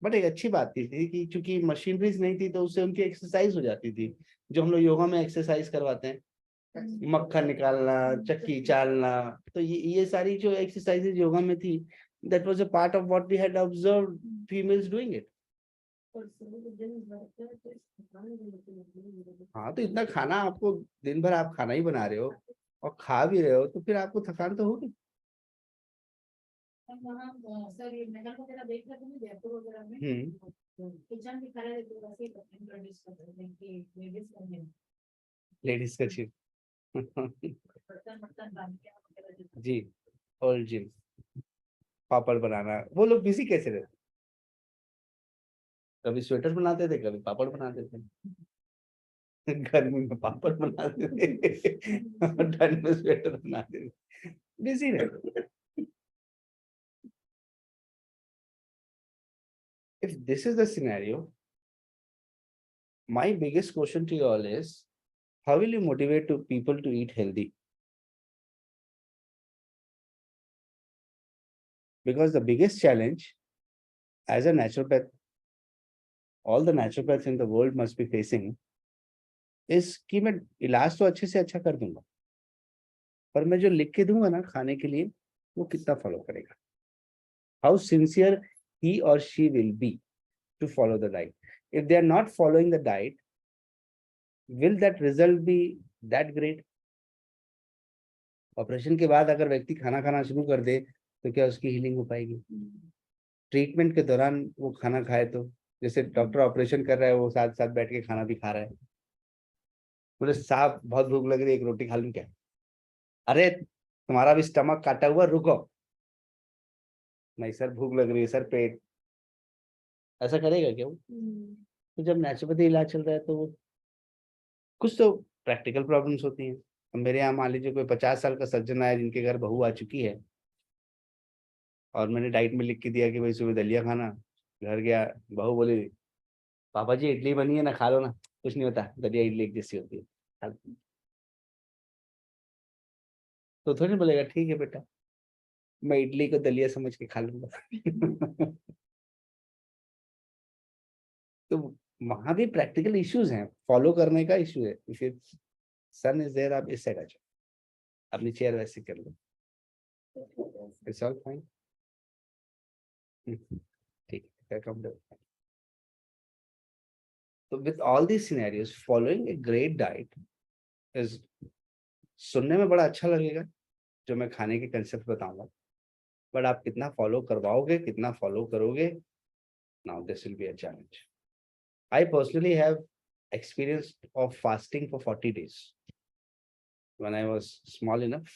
But एक अच्छी बात थी कि चूंकि मशीनरीज नहीं थी तो उससे उनकी एक्सरसाइज हो जाती थी, जो हम लोग योगा में एक्सरसाइज करवाते हैं, मक्खन निकालना, चक्की चालना, तो ये सारी जो एक्सरसाइजेज योगा में थी, that was a part of what we had observed females doing it. हाँ, तो इतना खाना आपको, दिन भर आप खाना ही बना रहे हो और खा भी रहे हो, तो फिर आपको थकान तो होगी। सर ये मेडल वगैरह देख रहे थे जयपुर वगैरह में, किचन भी खड़े रहते वैसे इंट्रोड्यूस कर रहे हैं कि लेडीज का चीज बर्तन बर्तन जी, ओल्ड जिम, पापड़ बनाना, वो लोग बिजी कैसे रहते? कभी स्वेटर बनाते थे, कभी पापड़ बनाते थे। गर्मी में पापड़ बनाते थे और ठंड में स्वेटर बनाते थे, बिजी रहते थे। If this is the scenario, my biggest question to you all is, how will you motivate people to eat healthy? Because the biggest challenge as a naturopath, all the naturopaths in the world must be facing is कि मैं इलाज तो अच्छे से अच्छा कर दूंगा, पर मैं जो लिख के दूंगा ना खाने के लिए, वो कितना फॉलो करेगा? How sincere he or she will be to follow the diet. If they are not following the diet, will that result be that great? Operation के बाद अगर व्यक्ति खाना खाना शुरू कर दे तो क्या उसकी हीलिंग हो पाएगी? ट्रीटमेंट के दौरान वो खाना खाए तो, जैसे डॉक्टर ऑपरेशन कर रहा है, वो साथ साथ बैठ के खाना भी खा रहा है, बोले साहब बहुत भूख लग रही है, एक रोटी खा लूं क्या? अरे तुम्हारा भी स्टमक काटा हुआ, रुको। नहीं सर भूख लग रही है सर, पेट। ऐसा करेगा क्या वो? तो जब नेचुरोपैथी इलाज चल रहा है तो वो कुछ तो प्रैक्टिकल प्रॉब्लम्स होती हैं। अब मेरे यहाँ मान लीजिए कोई 50 साल का सज्जन आया जिनके घर बहू आ चुकी है, और मैंने डाइट में लिख के दिया कि भाई सुबह दलिया खाना, घर गया, बहू बोली पापा जी इडली बनी है ना, खा लो ना। कुछ नहीं होता, दलिया इडली एक जैसी होती है, खा लो। तो थोड़ी बोलेगा ठीक है बेटा, मैं इडली को दलिया समझ के खा लूंगा। तो वहां भी प्रैक्टिकल इश्यूज हैं, फॉलो करने का इश्यू है। इफ सन इज देयर, आप इस साइड आ जाओ, अपनी चेयर वैसे कर लो, इट्स ऑल फाइन। ठीक है, कम डाउन। तो with all these scenarios, following a great diet is, सुनने में बड़ा अच्छा लगेगा जो मैं खाने के कंसेप्ट बताऊंगा, बट आप कितना फॉलो करवाओगे, कितना फॉलो करोगे, now this will be a challenge. I personally have experience of fasting for 40 days when I was small enough,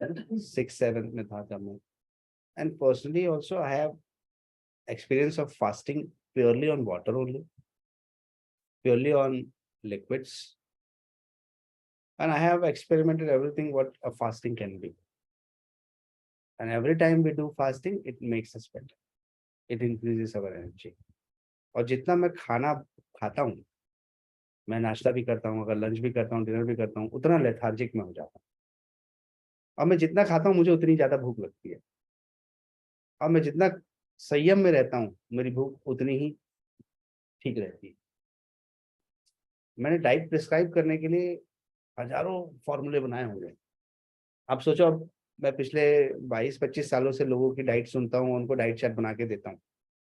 6, 7 में था तब मैं। And personally also I have experience of fasting purely on water only, purely on liquids, and I have experimented everything what a fasting can be. And every time we do fasting, it makes us better. It increases our energy. और जितना मैं खाना खाता हूँ, मैं नाश्ता भी करता हूँ, अगर लंच भी करता हूँ, डिनर भी करता हूँ, उतना लेथार्जिक में हो जाता हूँ। और मैं जितना खाता हूँ मुझे उतनी ज्यादा भूख लगती है, और मैं जितना संयम में रहता हूँ मेरी भूख उतनी ही ठीक रहती है। मैंने डाइट प्रिस्क्राइब करने के लिए हजारों फॉर्मूले बनाए होंगे। आप सोचो, अब मैं पिछले 22-25 सालों से लोगों की डाइट सुनता हूँ, उनको डाइट चार्ट बना के देता हूँ,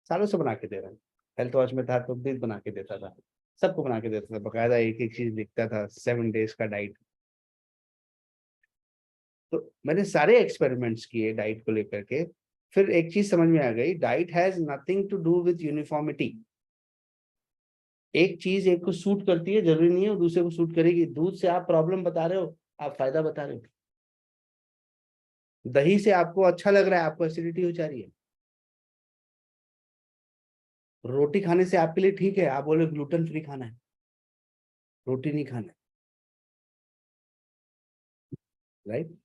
सालों से बना के दे रहा हूँ। हेल्थ वॉच में था तो भी बना के देता था, सबको बना के देता था, बकायदा एक एक चीज लिखता था, 7 डेज का डाइट। तो मैंने सारे एक्सपेरिमेंट्स किए डाइट को लेकर के, फिर एक चीज समझ में आ गई, diet has nothing to do with uniformity. एक चीज एक को सूट करती है, जरूरी नहीं है वो दूसरे को सूट करेगी। दूध से आप प्रॉब्लम बता रहे हो, आप फायदा बता रहे हो। दही से आपको अच्छा लग रहा है, आपको एसिडिटी हो जा रही है। रोटी खाने से आपके लिए ठीक है, आप बोले ग्लूटेन फ्री खाना है, रोटी नहीं खाना है, राइट।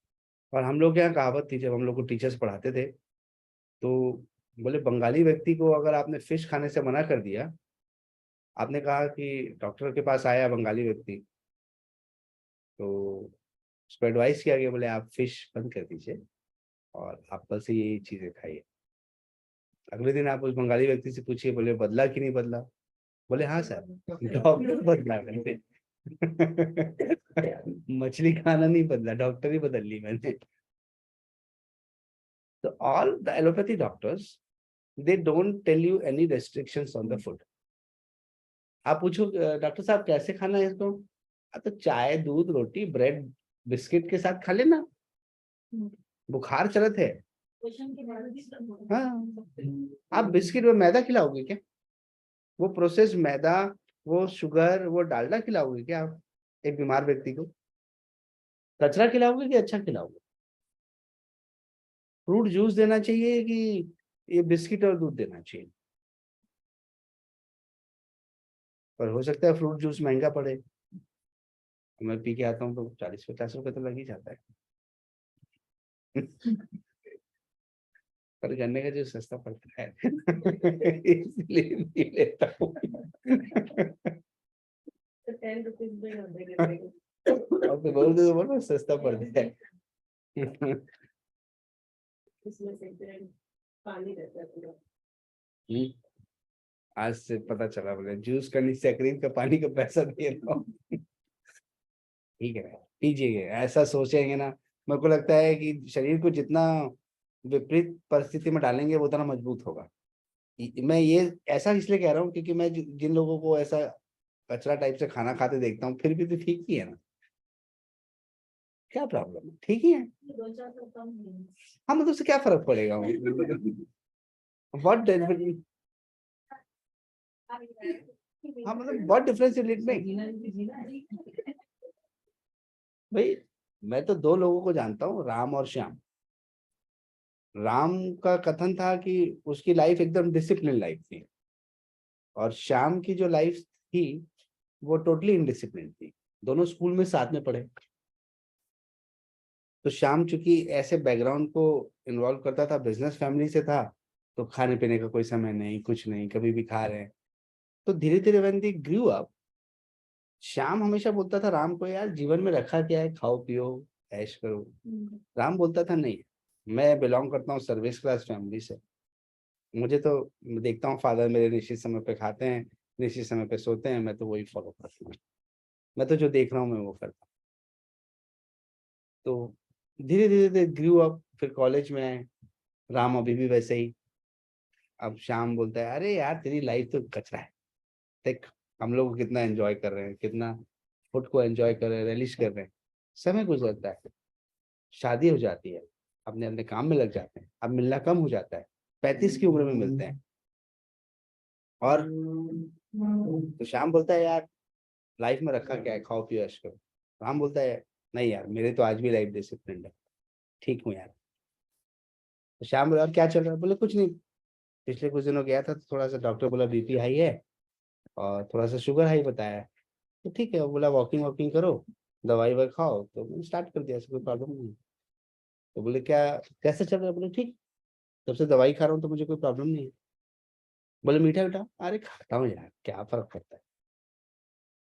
और हम लोग के यहाँ कहावत थी, जब हम लोग को टीचर्स पढ़ाते थे, तो बोले बंगाली व्यक्ति को अगर आपने फिश खाने से मना कर दिया, आपने कहा कि डॉक्टर के पास आया बंगाली व्यक्ति, तो उसको एडवाइस किया गया, बोले आप फिश बंद कर दीजिए और आप कल से ये चीजें खाइए। अगले दिन आप उस बंगाली व्यक्ति से पूछिए, बोले बदला कि नहीं बदला? बोले हाँ सर, डॉक्टर बदला मैंने। मछली खाना नहीं बदला, डॉक्टर ही बदल ली मैंने। तो all the allopathy doctors, they don't tell you any restrictions on the food. आप पूछो डॉक्टर साहब कैसे खाना है इसको, तो चाय दूध रोटी ब्रेड बिस्किट के साथ खा लेना, बुखार चलत है। हाँ, आप बिस्किट में मैदा खिलाओगे क्या? वो प्रोसेस मैदा, वो शुगर, वो डालडा खिलाओगे क्या आप एक बीमार व्यक्ति को? कचरा खिलाओगे कि अच्छा खिलाओगे? फ्रूट जूस देना चाहिए कि ये बिस्किट और दूध देना चाहिए? पर हो सकता है फ्रूट जूस महंगा पड़े, मैं पी के आता हूँ तो 40-50 रुपए तो लग ही जाता है। पर गन्ने का जूस सस्ता पड़ता है इसलिए नहीं लेता हूँ। तो 10 रुपीज में कर देंगे। अब तो बोलो सस्ता पड़ता है। इसमें से फिर पानी रहता है पूरा। हम्म, आज से पता चला, बोले जूस का नीचे क्रीम का पानी का पैसा दे रहा हूँ। ठीक है, पीजिए, ऐसा सोचेंगे ना, मेरे को लगता है कि शरीर को जितना विपरीत परिस्थिति में डालेंगे वो उतना मजबूत होगा। मैं ये ऐसा इसलिए कह रहा हूँ क्योंकि मैं जिन लोगों को ऐसा कचरा टाइप से खाना खाते देखता हूँ, फिर भी तो ठीक ही है ना, क्या प्रॉब्लम है, ठीक ही है। 2-4 तो कम है। हाँ, मतलब उससे क्या फर्क पड़ेगा, व्हाट, हाँ मतलब व्हाट डिफरेंस इट मेक। जीना भी जीना है। भाई मैं तो दो लोगों को जानता हूँ, राम और श्याम। राम का कथन था कि उसकी लाइफ एकदम डिसिप्लिन लाइफ थी, और श्याम की जो लाइफ थी वो टोटली इनडिसिप्लिन थी। दोनों स्कूल में साथ में पढ़े। तो श्याम चूंकि ऐसे बैकग्राउंड को इन्वॉल्व करता था, बिजनेस फैमिली से था, तो खाने पीने का कोई समय नहीं, कुछ नहीं, कभी भी खा रहे हैं। तो धीरे धीरे when they grew up, Shyam हमेशा बोलता था राम को, यार जीवन में रखा क्या है, खाओ पियो ऐश करो। राम बोलता था नहीं, मैं बिलोंग करता हूँ सर्विस क्लास फैमिली से, मुझे तो, देखता हूँ फादर मेरे निश्चित समय पे खाते हैं, निश्चित समय पे सोते हैं, मैं तो वही फॉलो करता हूँ, मैं तो जो देख रहा हूँ मैं वो करता हूँ। तो धीरे धीरे धीरे ग्रू अप, फिर कॉलेज में आए, राम अभी भी वैसे ही। अब श्याम बोलता है, अरे यार तेरी लाइफ तो कचरा है, देख हम लोग कितना एंजॉय कर रहे हैं, कितना फुड को एंजॉय कर रहे हैं, रिलीज कर रहे हैं। समय गुजरता है, शादी हो जाती है, अपने अपने काम में लग जाते हैं, अब मिलना कम हो जाता है, 35 की उम्र में मिलते हैं। और तो श्याम बोलता है, यार लाइफ में रखा क्या है, खाओ पियो ऐश करो। राम बोलता है, नहीं यार मेरे तो आज भी लाइफ डिसिप्लिन है, ठीक हूँ यार। तो श्याम बोला, और क्या चल रहा है, बोले कुछ नहीं, पिछले कुछ दिनों गया था तो थोड़ा सा डॉक्टर बोला बीपी हाई है और थोड़ा सा शुगर हाई बताया। तो ठीक है, वो बोला वॉकिंग वॉकिंग करो, दवाई ववाई खाओ, तो मैंने स्टार्ट कर दिया, ऐसा कोई प्रॉब्लम नहीं। तो बोले क्या, कैसे चल रहा है, बोले ठीक, तब से दवाई खा रहा हूँ तो मुझे कोई प्रॉब्लम नहीं है। बोले मीठा मीठा, अरे खाता हूँ यार, क्या फर्क पड़ता है,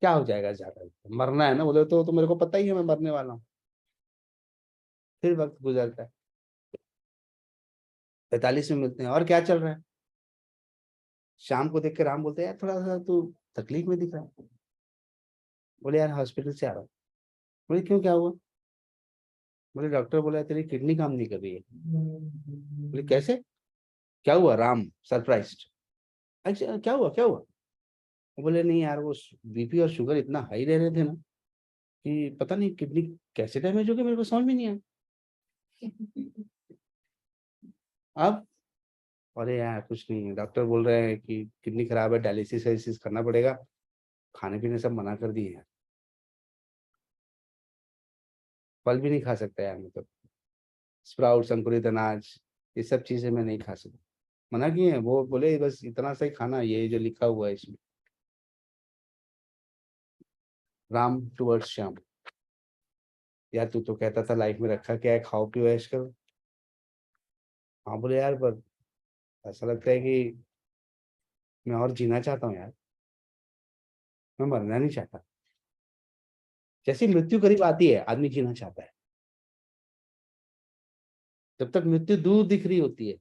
क्या हो जाएगा ज्यादा, मरना है ना। बोले तो मेरे को पता ही है मैं मरने वाला हूँ। फिर वक्त गुजरता है, 45 में मिलते हैं, और क्या चल रहा है। शाम को देख के राम बोलते हैं, यार थोड़ा सा तू तकलीफ में दिख रहा है। बोले यार हॉस्पिटल से आ रहा हूँ। बोले क्यों, क्या हुआ। बोले डॉक्टर बोला है तेरी किडनी काम नहीं कर रही है। बोले कैसे, क्या हुआ, राम सरप्राइज्ड। अच्छा क्या हुआ, क्या हुआ। वो बोले नहीं यार, वो बीपी और शुगर इतना हाई रह रहे थे ना कि पता नहीं किडनी कैसे डैमेज हो गई, मेरे को समझ में नहीं आया। अब, अरे यार कुछ नहीं, डॉक्टर बोल रहे हैं कि किडनी खराब है, डायलिसिस वायलिसिस करना पड़ेगा, खाने पीने सब मना कर दिए हैं, फल भी नहीं खा सकता यार, मतलब स्प्राउट्स, अंकुरित अनाज, ये सब चीजें मैं नहीं खा सकता, मना किए हैं। वो बोले बस इतना सा ही खाना, ये जो लिखा हुआ है इसमें। राम टुवर्ड्स श्याम, यार तू तो कहता था लाइफ में रखा क्या है, खाओ पियो ऐश करो। हाँ बोले यार, पर ऐसा लगता है कि मैं और जीना चाहता हूँ यार, मैं मरना नहीं चाहता। जैसी मृत्यु करीब आती है आदमी जीना चाहता है, जब तक मृत्यु दूर दिख रही होती है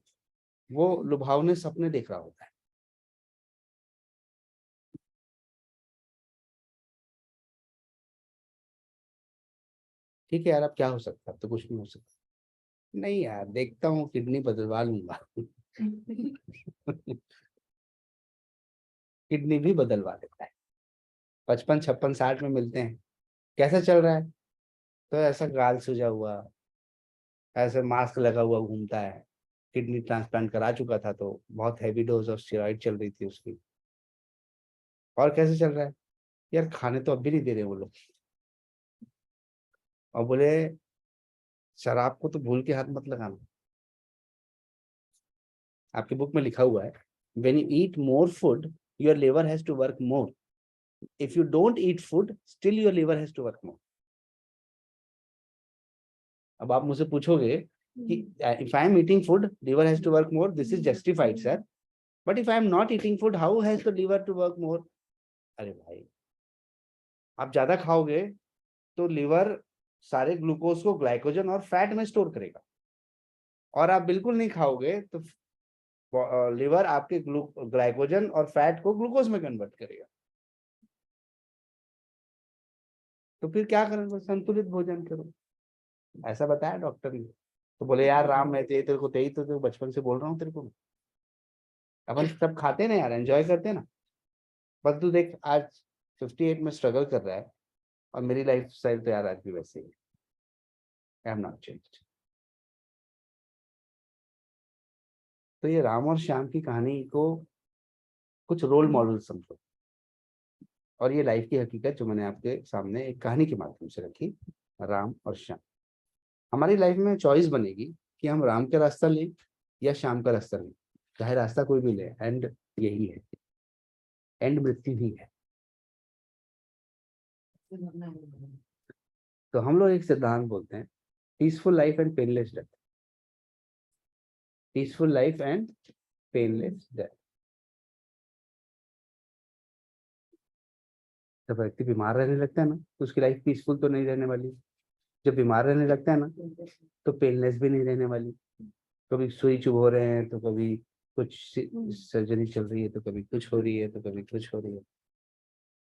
वो लुभावने सपने देख रहा होता है। ठीक है यार, अब क्या हो सकता है, अब तो कुछ नहीं हो सकता। नहीं यार, देखता हूँ किडनी बदलवा लूंगा। किडनी भी बदलवा लेता है, 55, 56, 60 में मिलते हैं, कैसा चल रहा है। तो ऐसा गाल सूजा हुआ, ऐसे मास्क लगा हुआ घूमता है, किडनी ट्रांसप्लांट करा चुका था तो बहुत हैवी डोज ऑफ स्टेरॉइड चल रही थी उसकी। और कैसे चल रहा है, यार खाने तो अब भी नहीं दे रहे वो लोग। और बोले शराब को तो भूल के हाथ मत लगाना, आपकी बुक में लिखा हुआ है, when you eat more food your liver has to work more. if you don't eat food, still your liver has to work more. अब आप मुझसे पूछोगे कि if I am eating food, liver has to work more. This is justified, sir. But if I am not eating food, how has the liver to work more? अरे भाई, आप ज्यादा खाओगे तो लिवर सारे ग्लूकोज को ग्लाइकोजन और fat में स्टोर करेगा, और आप बिल्कुल नहीं खाओगे तो लिवर आपके ग्लाइकोजन और फैट को ग्लूकोज में कन्वर्ट करेगा। तो फिर क्या करें? संतुलित भोजन करो, ऐसा बताया डॉक्टर ने। तो बोले यार राम, मैं तेरे को तो बचपन से बोल रहा हूँ तेरे को। अपन सब खाते ना यार, एंजॉय करते ना। बस तू देख, आज 58 में स्ट्रगल कर रहा है, और मेरी लाइफ स्टाइल तो यार आज भी वैसे ही, आई एम नॉट चेंज्ड। तो ये राम और श्याम की कहानी को कुछ रोल मॉडल समझो, और ये लाइफ की हकीकत जो मैंने आपके सामने एक कहानी के माध्यम से रखी, राम और श्याम। हमारी लाइफ में चॉइस बनेगी कि हम राम का रास्ता लें या श्याम का रास्ता लें, चाहे रास्ता कोई भी ले, एंड यही है, एंड मृत्यु ही है। तो हम लोग एक सिद्धांत बोलते हैं, peaceful life and painless death. Peaceful life and painless death. जब व्यक्ति बीमार रहने लगता है ना, तो उसकी लाइफ पीसफुल तो नहीं रहने वाली। जब बीमार रहने लगता है ना, तो पेनलेस भी नहीं रहने वाली। कभी सुई चुभ हो रहे हैं, तो कभी कुछ सर्जरी चल रही है, तो कभी कुछ हो रही है, तो कभी कुछ हो रही है।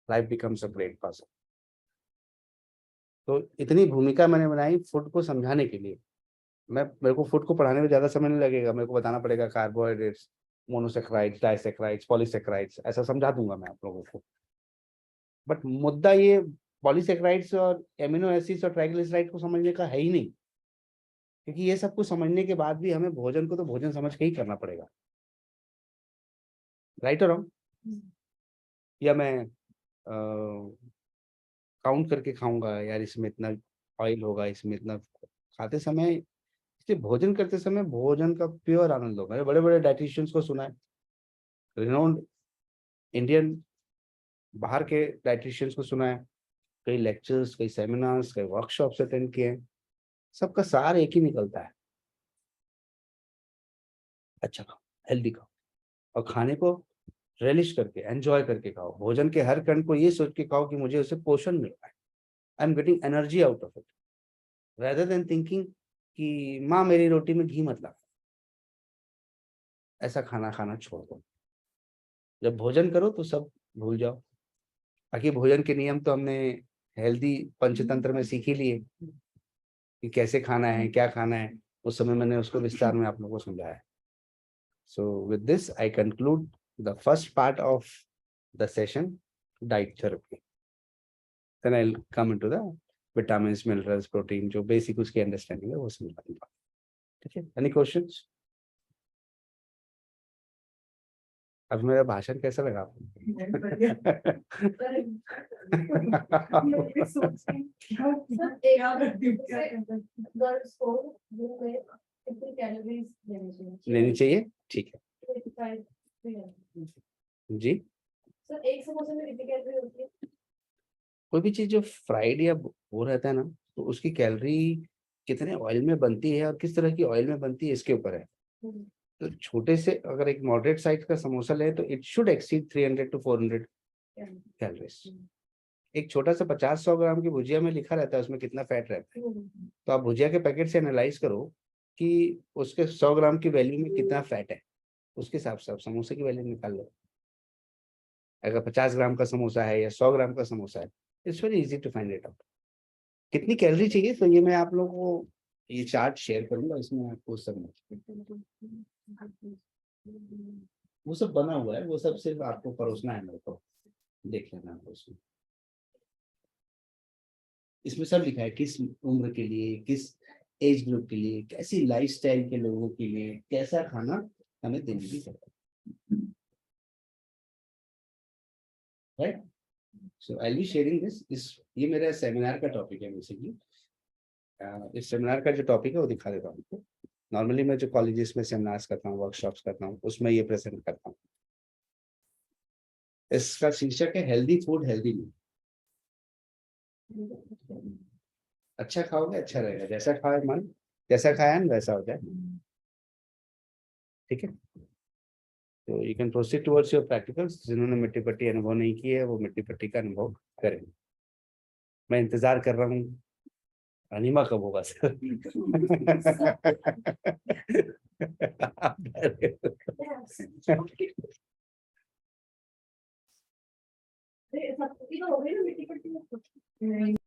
Life becomes a break puzzle. तो इतनी भूमिका मैंने बनाई फूड को समझाने के लिए। मेरे को फूड को पढ़ाने में ज्यादा समय नहीं लगेगा, मेरे को बताना पड़ेगा कार्बोहाइड्रेट्स, मोनोसेक्राइड्स, डाइसेक्राइड्स, पॉलीसेक्राइड्स, ऐसा समझा दूंगा मैं आप लोगों को। बट मुद्दा ये पॉलीसेक्राइड्स और एमिनो एसिड्स और ट्राइग्लिसराइड को समझने का है ही नहीं, क्योंकि ये सब कुछ समझने के बाद भी हमें भोजन को तो भोजन समझ के ही करना पड़ेगा। राइट और रॉन्ग? या मैं काउंट करके खाऊंगा यार, इसमें इतना ऑयल होगा, इसमें इतना, खाते समय, इसलिए भोजन करते समय भोजन का प्योर आनंद लो। मैंने बड़े बड़े डाइटिशियंस को सुना है, रिनोन्ड इंडियन बाहर के डाइटिशियंस को सुना है, कई लेक्चर्स, कई सेमिनार्स, कई वर्कशॉप्स अटेंड किए हैं, सबका सार एक ही निकलता है, अच्छा खाओ, हेल्दी खाओ, और खाने को रेलिश करके, एंजॉय करके खाओ। भोजन के हर कण को ये सोच के खाओ कि मुझे उससे पोषण मिल रहा है, I am getting energy out of it, rather than thinking कि माँ मेरी रोटी में घी मत लगा। ऐसा खाना खाना छोड़ दो। जब भोजन करो तो सब भूल जाओ। बाकी भोजन के नियम तो हमने हेल्दी पंचतंत्र में सीख ही लिए कि कैसे खाना है, क्या खाना है। उस समय मैंने उसको विस्तार में आप लोगों को समझाया। So with this, I conclude the first part of the session, diet therapy. Then I'll come into the vitamins, minerals, protein, जो basic उसकी understanding है वो समझा दूंगा। ठीक है? Any questions? अब मेरा भाषण कैसा लगा लेनी चाहिए? ठीक है जी। सर एक समोसे में कितनी कैलोरी होती है? कोई भी चीज जो फ्राइड या वो रहता है ना, तो उसकी कैलोरी कितने ऑयल में बनती है और किस तरह की ऑयल में बनती है इसके ऊपर है। तो छोटे से अगर एक मॉडरेट साइज का समोसा ले तो it should exceed 300 to 400 calories. एक छोटा सा 50-100 ग्राम की भुजिया में लिखा रहता है उसमें कितना फैट रहता है, तो आप भुजिया के पैकेट से एनालाइज करो कि उसके 100 ग्राम की वैल्यू में कितना फैट है, उसके हिसाब से आप समोसे की वैल्यू निकाल लो। अगर 50 ग्राम का समोसा है या 100 ग्राम का समोसा है, it's very easy to find it out. कितनी कैलोरी चाहिए, तो ये मैं आप लोगों को ये चार्ट शेयर करूंगा, इसमें आपको सब वो सब बना हुआ है, वो सब सिर्फ आपको परोसना है, मेरे को देख लेना है उसमें। इसमें सब लिखा है किस उम्र के लिए, किस एज ग्रुप के लिए, कैसी लाइफस्टाइल के लोगों के लिए कैसा खाना हमें देने की जरूरत है। Right, so I will be sharing this. ये मेरा सेमिनार का टॉपिक है बेसिकली। इस सेमिनार का जो टॉपिक है वो दिखा देता हूँ आपको। नॉर्मली मैं जो कॉलेजेस में सेमिनार्स करता हूँ, वर्कशॉप्स करता हूँ, उसमें ये प्रेजेंट करता हूँ। इसका शीर्षक है हेल्दी फूड हेल्दी मील। अच्छा खाओगे अच्छा रहेगा, जैसा खाए मन, जैसा खाया ना वैसा हो जाए। ठीक है, तो you can proceed towards your practicals. जिन्होंने मिट्टी पट्टी अनुभव नहीं की है वो मिट्टी पट्टी का अनुभव करें। मैं इंतजार कर रहा हूँ अनिमा कब होगा सर। आप डर रहे हो। अरे, सब- ये तो हो गई ना मिट्टी पट्टी।